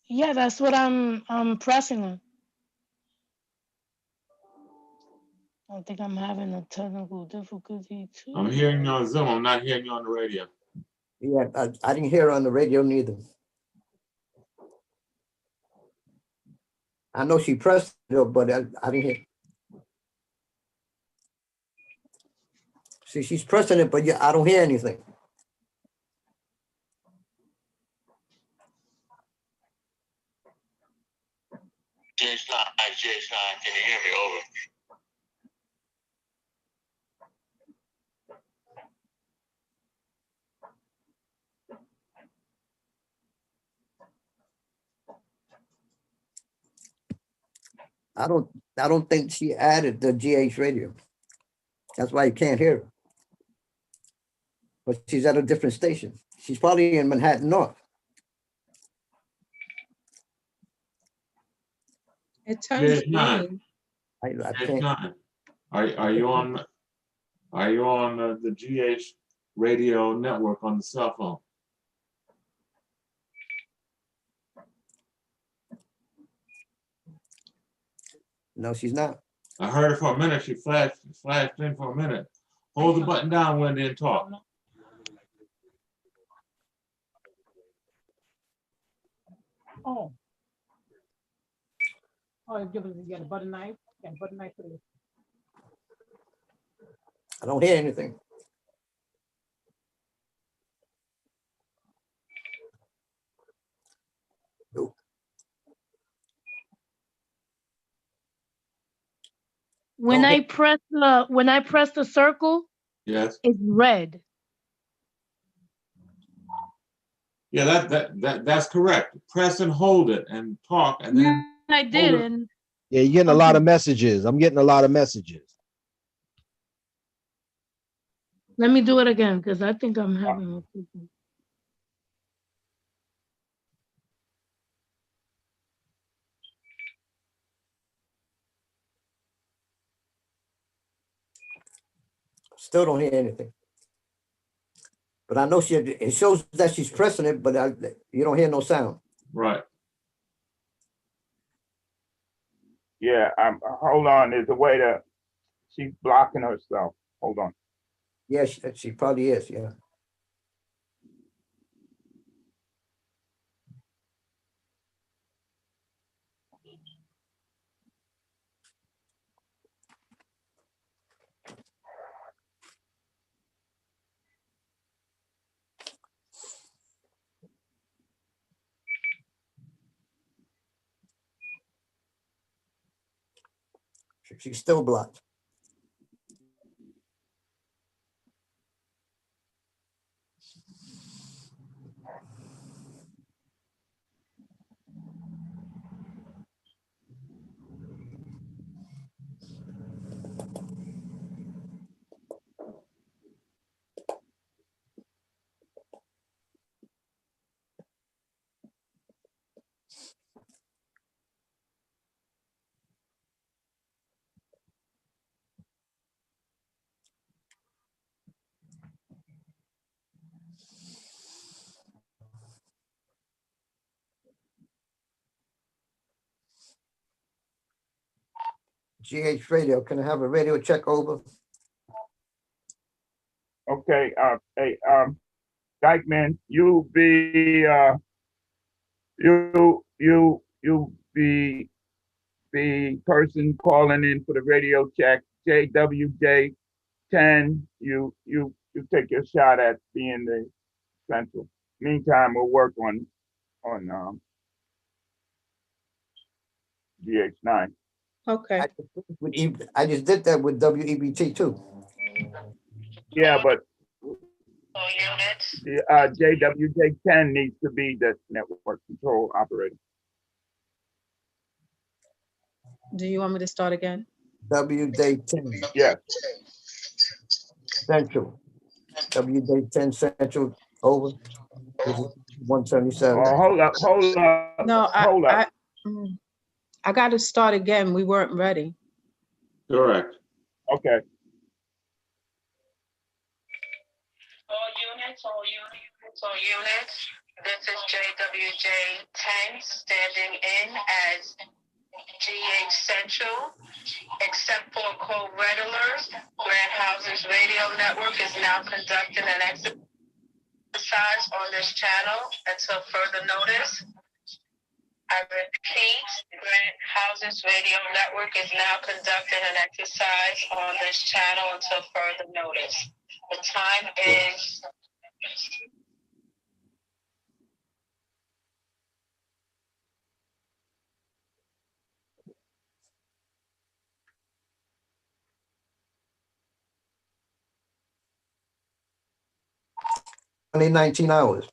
Yeah, that's what I'm pressing on. I think I'm having a technical difficulty too. I'm hearing you on Zoom. I'm not hearing you on the radio. Yeah, I didn't hear on the radio neither. I know she pressed it, but I didn't hear. See, she's pressing it, but yeah, I don't hear anything. J9, can you hear me? Over. I don't think she added the GH radio. That's why you can't hear her. But she's at a different station. She's probably in Manhattan North. It turns J9. green. I can't. J9. Are you on the GH radio network on the cell phone? No, she's not. I heard her for a minute. She flashed in for a minute. Hold the button down, Wendy, and talk. Oh. Oh, you got a butter knife? Got a butter knife for this. I don't hear anything. Nope. When I press the circle, Yes. it's red. Yeah, that's correct. Press and hold it and talk, and then I did, and Yeah, you're getting a lot of messages. I'm getting a lot of messages. let me do it again because I think I'm having a problem. Still don't hear anything. But I know it shows that she's pressing it, but you don't hear no sound. right. Yeah, hold on. There's a way to, she's blocking herself. Hold on. Yeah, she probably is, yeah. She's still blocked. GH Radio, can I have a radio check over? Okay, hey, Dykeman, you be, you be the person calling in for the radio check. JWJ10, you take your shot at being the central. Meantime, we'll work on GH9. Okay. I just did that with WEBT too. Yeah, but the JWJ10 needs to be the network control operator. Do you want me to start again? WJ10 Yes. Central. WJ10 Central over. This is 177. Oh, hold up. No, hold up. I got to start again. We weren't ready. Correct. Okay. All units. This is JWJ10 standing in as GH Central. Except for code red alert, Grant Houses Radio Network is now conducting an exercise on this channel until further notice. I repeat, Grant Houses Radio Network is now conducting an exercise on this channel until further notice. The time is 2019 hours.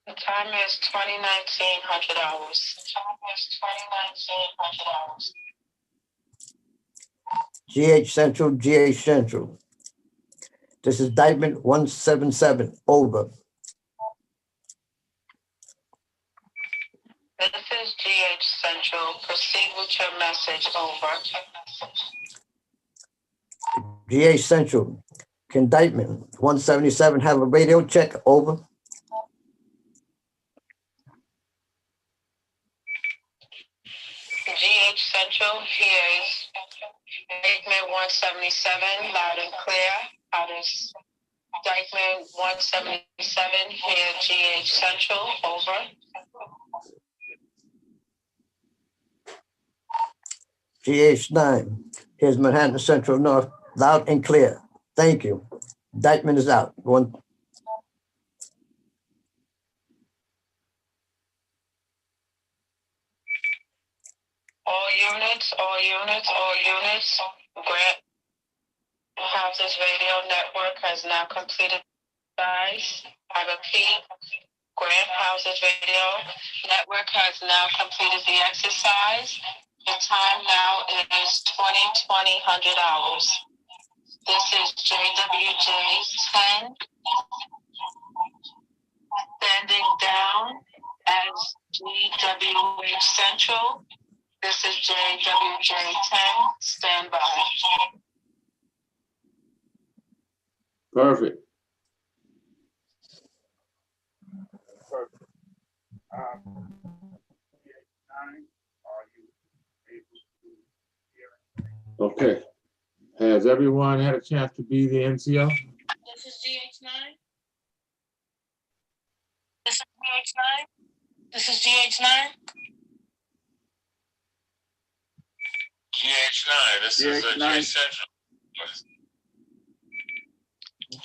the time is 2019 hours. The time is 2019 hours. GH Central, GH Central. This is Dykeman 177 over. This is GH Central. Proceed with your message. Over. GH Central. Can Dykeman 177 have a radio check? Over. GH Central hears Dykeman 177 loud and clear. How does Dykeman 177 hear GH Central? Over. GH9. Here's Manhattan Central North, loud and clear. Thank you. Dykeman is out. One. All units. Grant Houses Radio Network has now completed exercise. I repeat, Grant Houses Radio Network has now completed the exercise. The time now is 2020 hours. This is JWJ 10 standing down as GWH Central. This is JWJ 10 standby. Perfect. Okay. Has everyone had a chance to be the NCO? This is GH9. This is GH9. This is GH9. GH9, this is a GH9. J Central.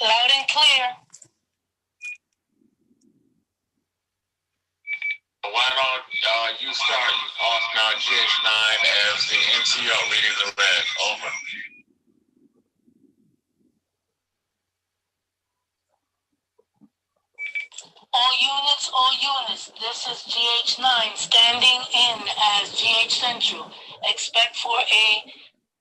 Loud and clear. Why don't you start off now, GH9, as the NCO reading the red. Over. All units, this is GH9 standing in as GH Central. Expect for a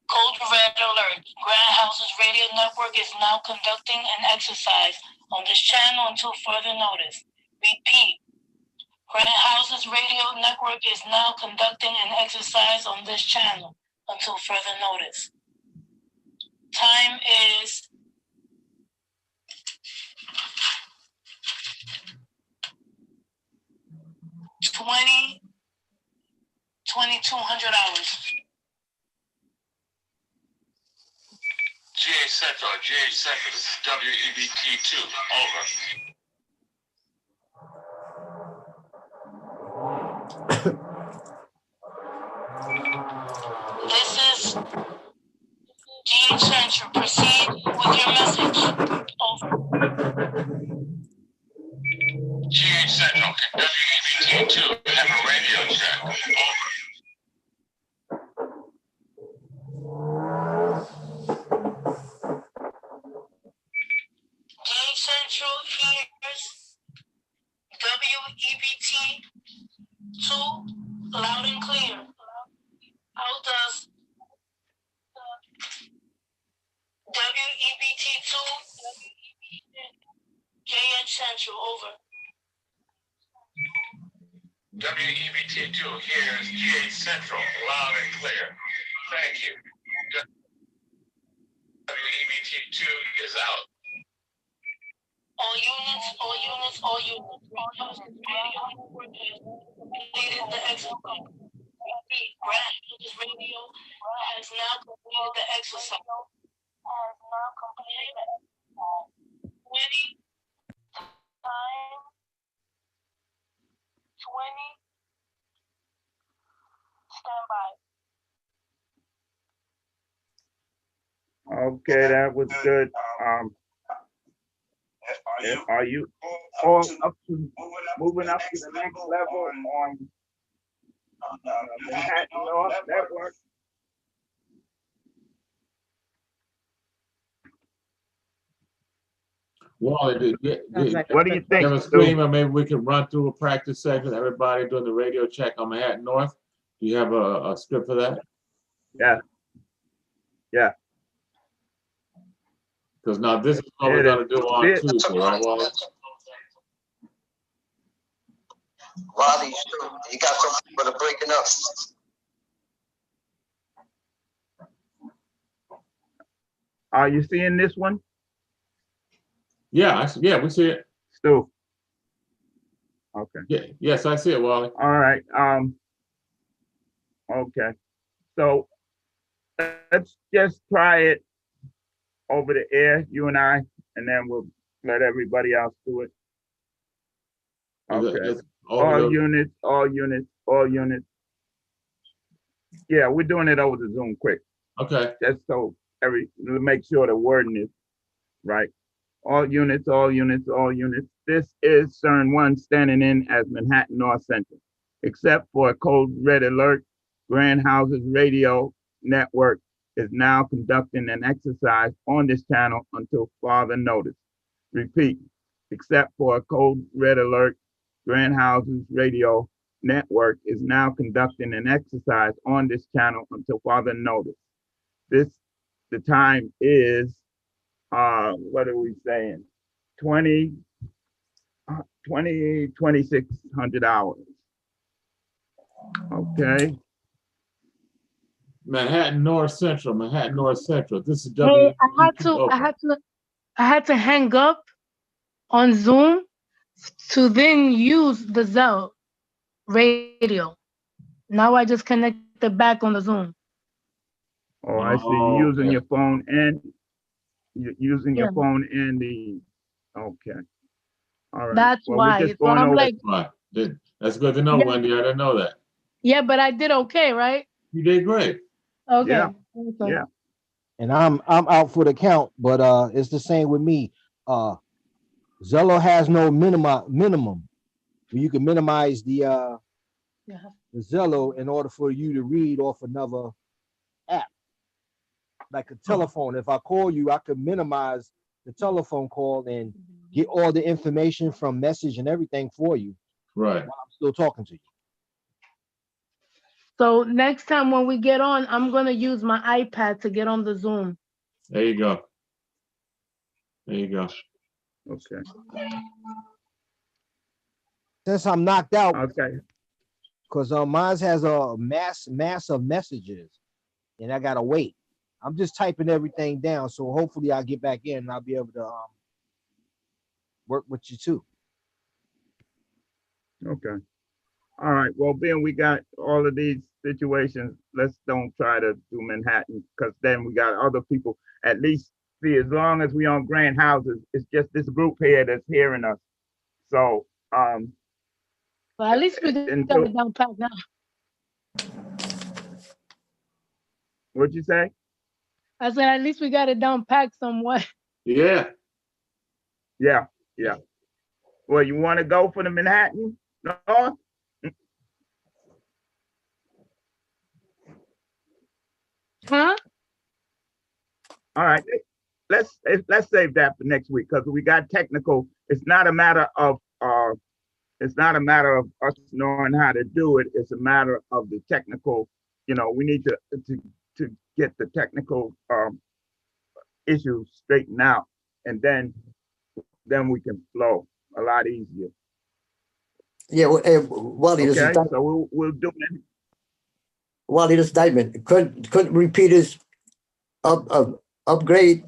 code red alert. Grant Houses Radio Network is now conducting an exercise on this channel until further notice. Repeat, Grant Houses Radio Network is now conducting an exercise on this channel until further notice. Time is 2200 hours. GH Central, this is WEBT2, over. This is GH Central. Proceed with your message. Over. GH Central, WEBT2, have a radio check, over. GH Central hears WEBT2 loud and clear. How does WEBT2 GH Central, over. WEBT2 here's GH Central, loud and clear. Thank you. WEBT2 is out. All units, all units, all units. Grand Houses Radio Network has completed the exercise. Repeat, Grand Houses Radio has now completed the exercise. 20 time 20 standby. Okay, that was good. Are you all up to moving up to the next level on Manhattan North Network? Wally, What do you think? have a screen, or maybe we can run through a practice session, everybody doing the radio check on Manhattan North? Do you have a script for that? Yeah. Yeah. Because now this is what we're gonna do on Tuesday, right, Wally? Wally, you got something for the breaking up. Are you seeing this one? Yeah, yeah, we see it. Stu. Okay. Yeah, yes, I see it, Wally. All right. Okay. So let's just try it over the air, you and I, and then we'll let everybody else do it. Okay. All units, all units, all units. Yeah, we're doing it over the Zoom quick. Okay. Just so make sure the wording is right. All units, all units, all units. This is CERN 1 standing in as Manhattan North Central. Except for a code red alert, Grand Houses Radio Network is now conducting an exercise on this channel until further notice. Repeat, except for a code red alert, Grand Houses Radio Network is now conducting an exercise on this channel until further notice. The time is, what are we saying? 2600 hours. Okay. Manhattan North Central, Manhattan North Central. This is Hey, I had to hang up on Zoom to then use the Zell radio. Now I just connected back on the Zoom. Oh, I see. You're using okay. your phone and you're using your phone and the. Okay. All right. That's why. We're just going over. Right. That's good to know, Yeah. Wendy. I didn't know that. Yeah, but I did okay, right? You did great. Okay. Yeah. Okay. Yeah. And I'm out for the count, but it's the same with me. Zello has no minimum. You can minimize the Zello in order for you to read off another app, like a telephone. If I call you, I could minimize the telephone call and get all the information from message and everything for you. Right. While I'm still talking to you. So next time when we get on, I'm gonna use my iPad to get on the Zoom. There you go. There you go. Okay. Since I'm knocked out, Okay. because mine has a mass of messages, and I gotta wait. I'm just typing everything down, so hopefully I'll get back in and I'll be able to work with you too. Okay. All right. Well, Ben, we got all of these situations. Let's don't try to do Manhattan because then we got other people. At least see, as long as we on Grand Houses, it's just this group here that's hearing us. So, But at least we got until it down pat now. what'd you say? I said at least we got it down packed somewhat. Yeah. Yeah, yeah. Well, you want to go for the Manhattan North? Huh? All right. Let's save that for next week because we got technical. It's not a matter of us knowing how to do it. It's a matter of the technical. You know, we need to get the technical issues straightened out, and then we can flow a lot easier. Yeah, Wally, this is Okay, Diamond. so we'll do it. Wally, this is Diamond. Couldn't repeaters upgrade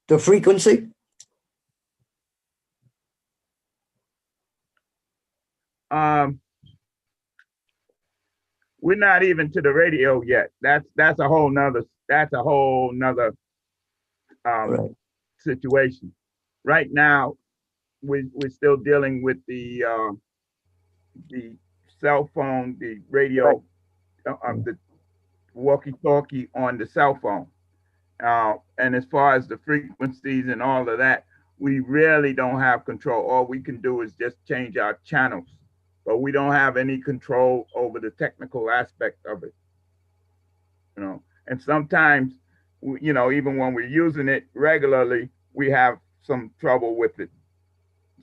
the frequency? We're not even to the radio yet. That's a whole nother Right. situation. Right now, we're still dealing with the cell phone, the radio, the walkie-talkie on the cell phone. And as far as the frequencies and all of that, we really don't have control. All we can do is just change our channels, but we don't have any control over the technical aspect of it. You know, and sometimes, you know, even when we're using it regularly, we have some trouble with it.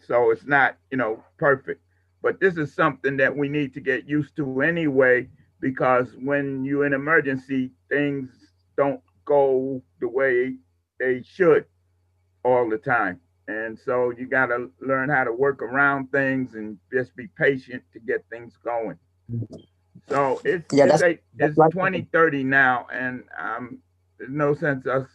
So it's not, you know, perfect. But this is something that we need to get used to anyway, because when you're in emergency, things don't go the way they should all the time. And so you got to learn how to work around things and just be patient to get things going. So it's 2030 now, and there's no sense us,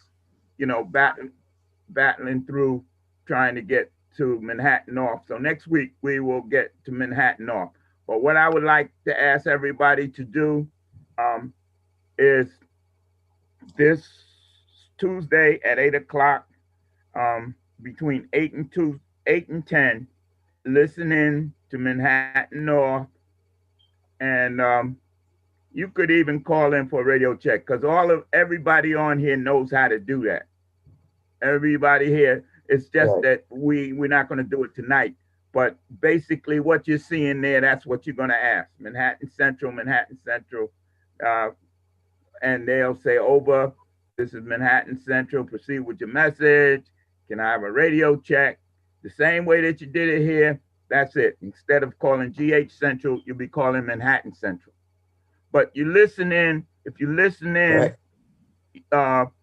you know, battling through trying to get to Manhattan North. So next week we will get to Manhattan North. But what I would like to ask everybody to do is this Tuesday at 8 o'clock, between 8 and 10, listen in to Manhattan North, and you could even call in for a radio check because everybody on here knows how to do that. Everybody here, it's just that we're not going to do it tonight. But basically, what you're seeing there, that's what you're going to ask. Manhattan Central, and they'll say, over, this is Manhattan Central, proceed with your message. Can I have a radio check? The same way that you did it here, that's it. Instead of calling GH Central, you'll be calling Manhattan Central. But you listen in, if you listen in,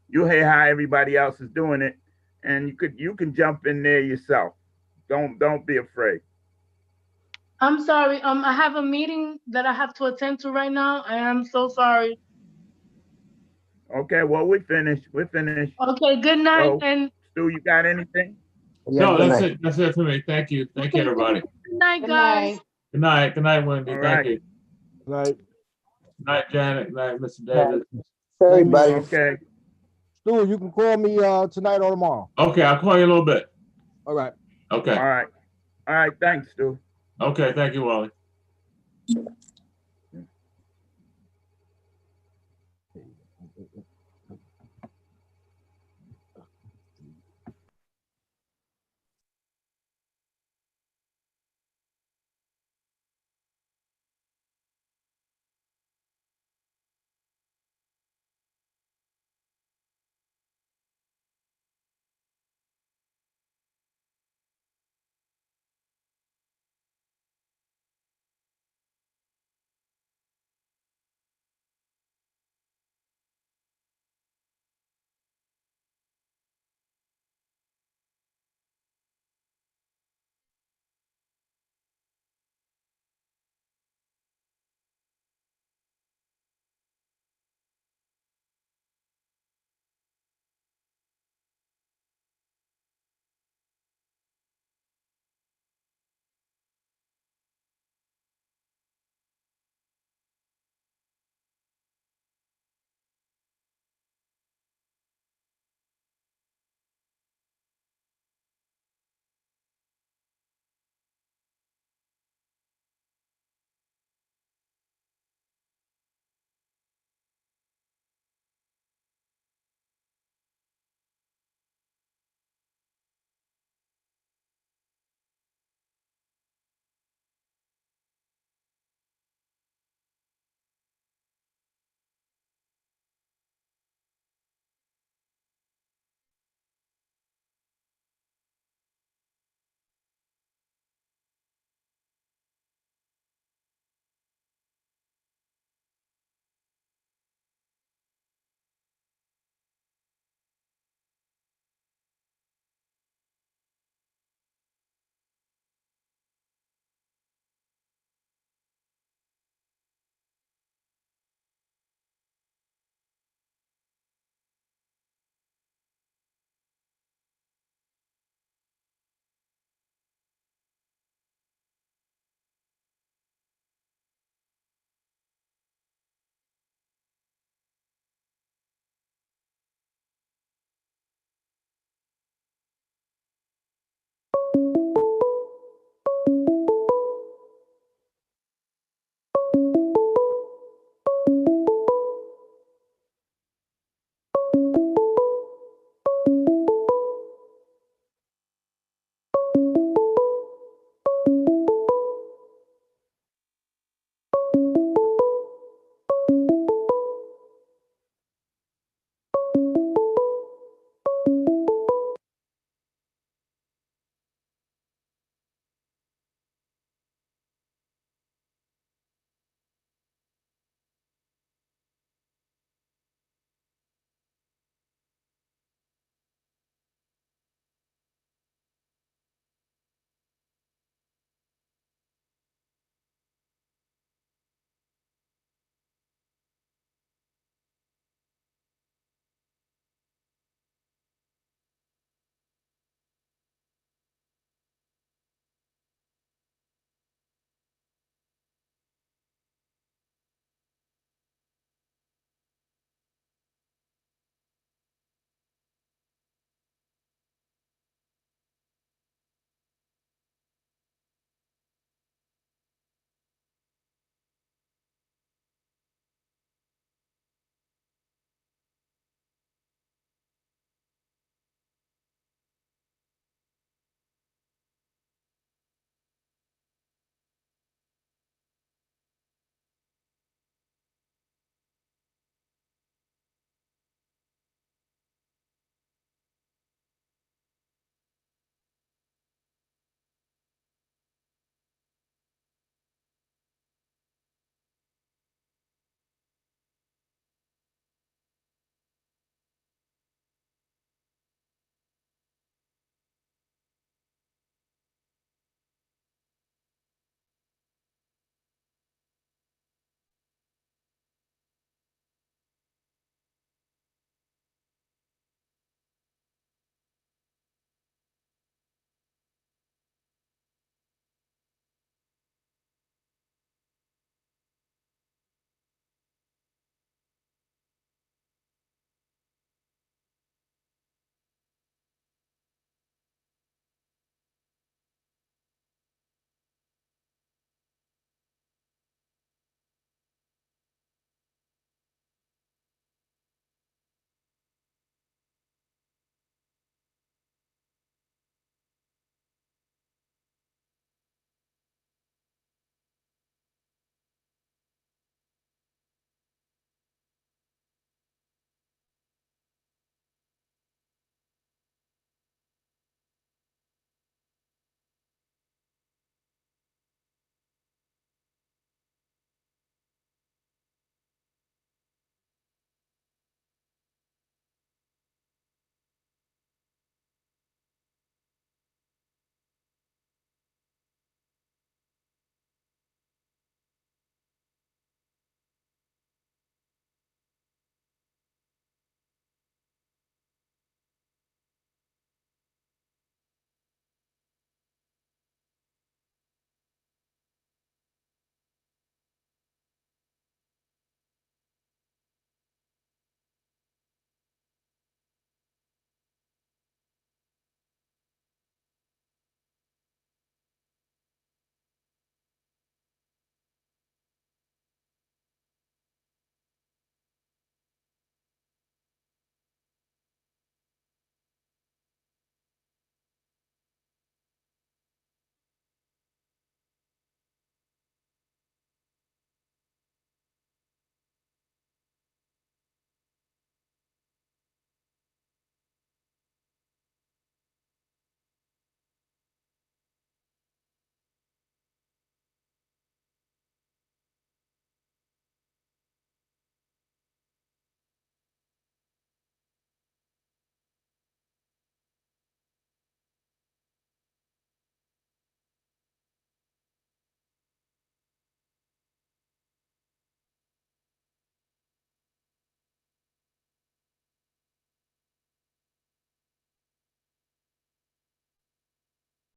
you'll hear how everybody else is doing it. And you can jump in there yourself. Don't be afraid. I'm sorry. I have a meeting that I have to attend to right now. I am so sorry. Okay, well, we're finished. Okay, good night. So, and Stu, you got anything? No, that's it. That's it for me. Thank you. Thank you, everybody. Good night, guys. Good night. Good night, Wendy. Thank you. Good night. Good night, Janet. Good night, Mr. Davis. Everybody. Okay. Stu, you can call me tonight or tomorrow. Okay, I'll call you a little bit. All right. Okay. All right. Thanks, Stu. Okay, thank you, Wally.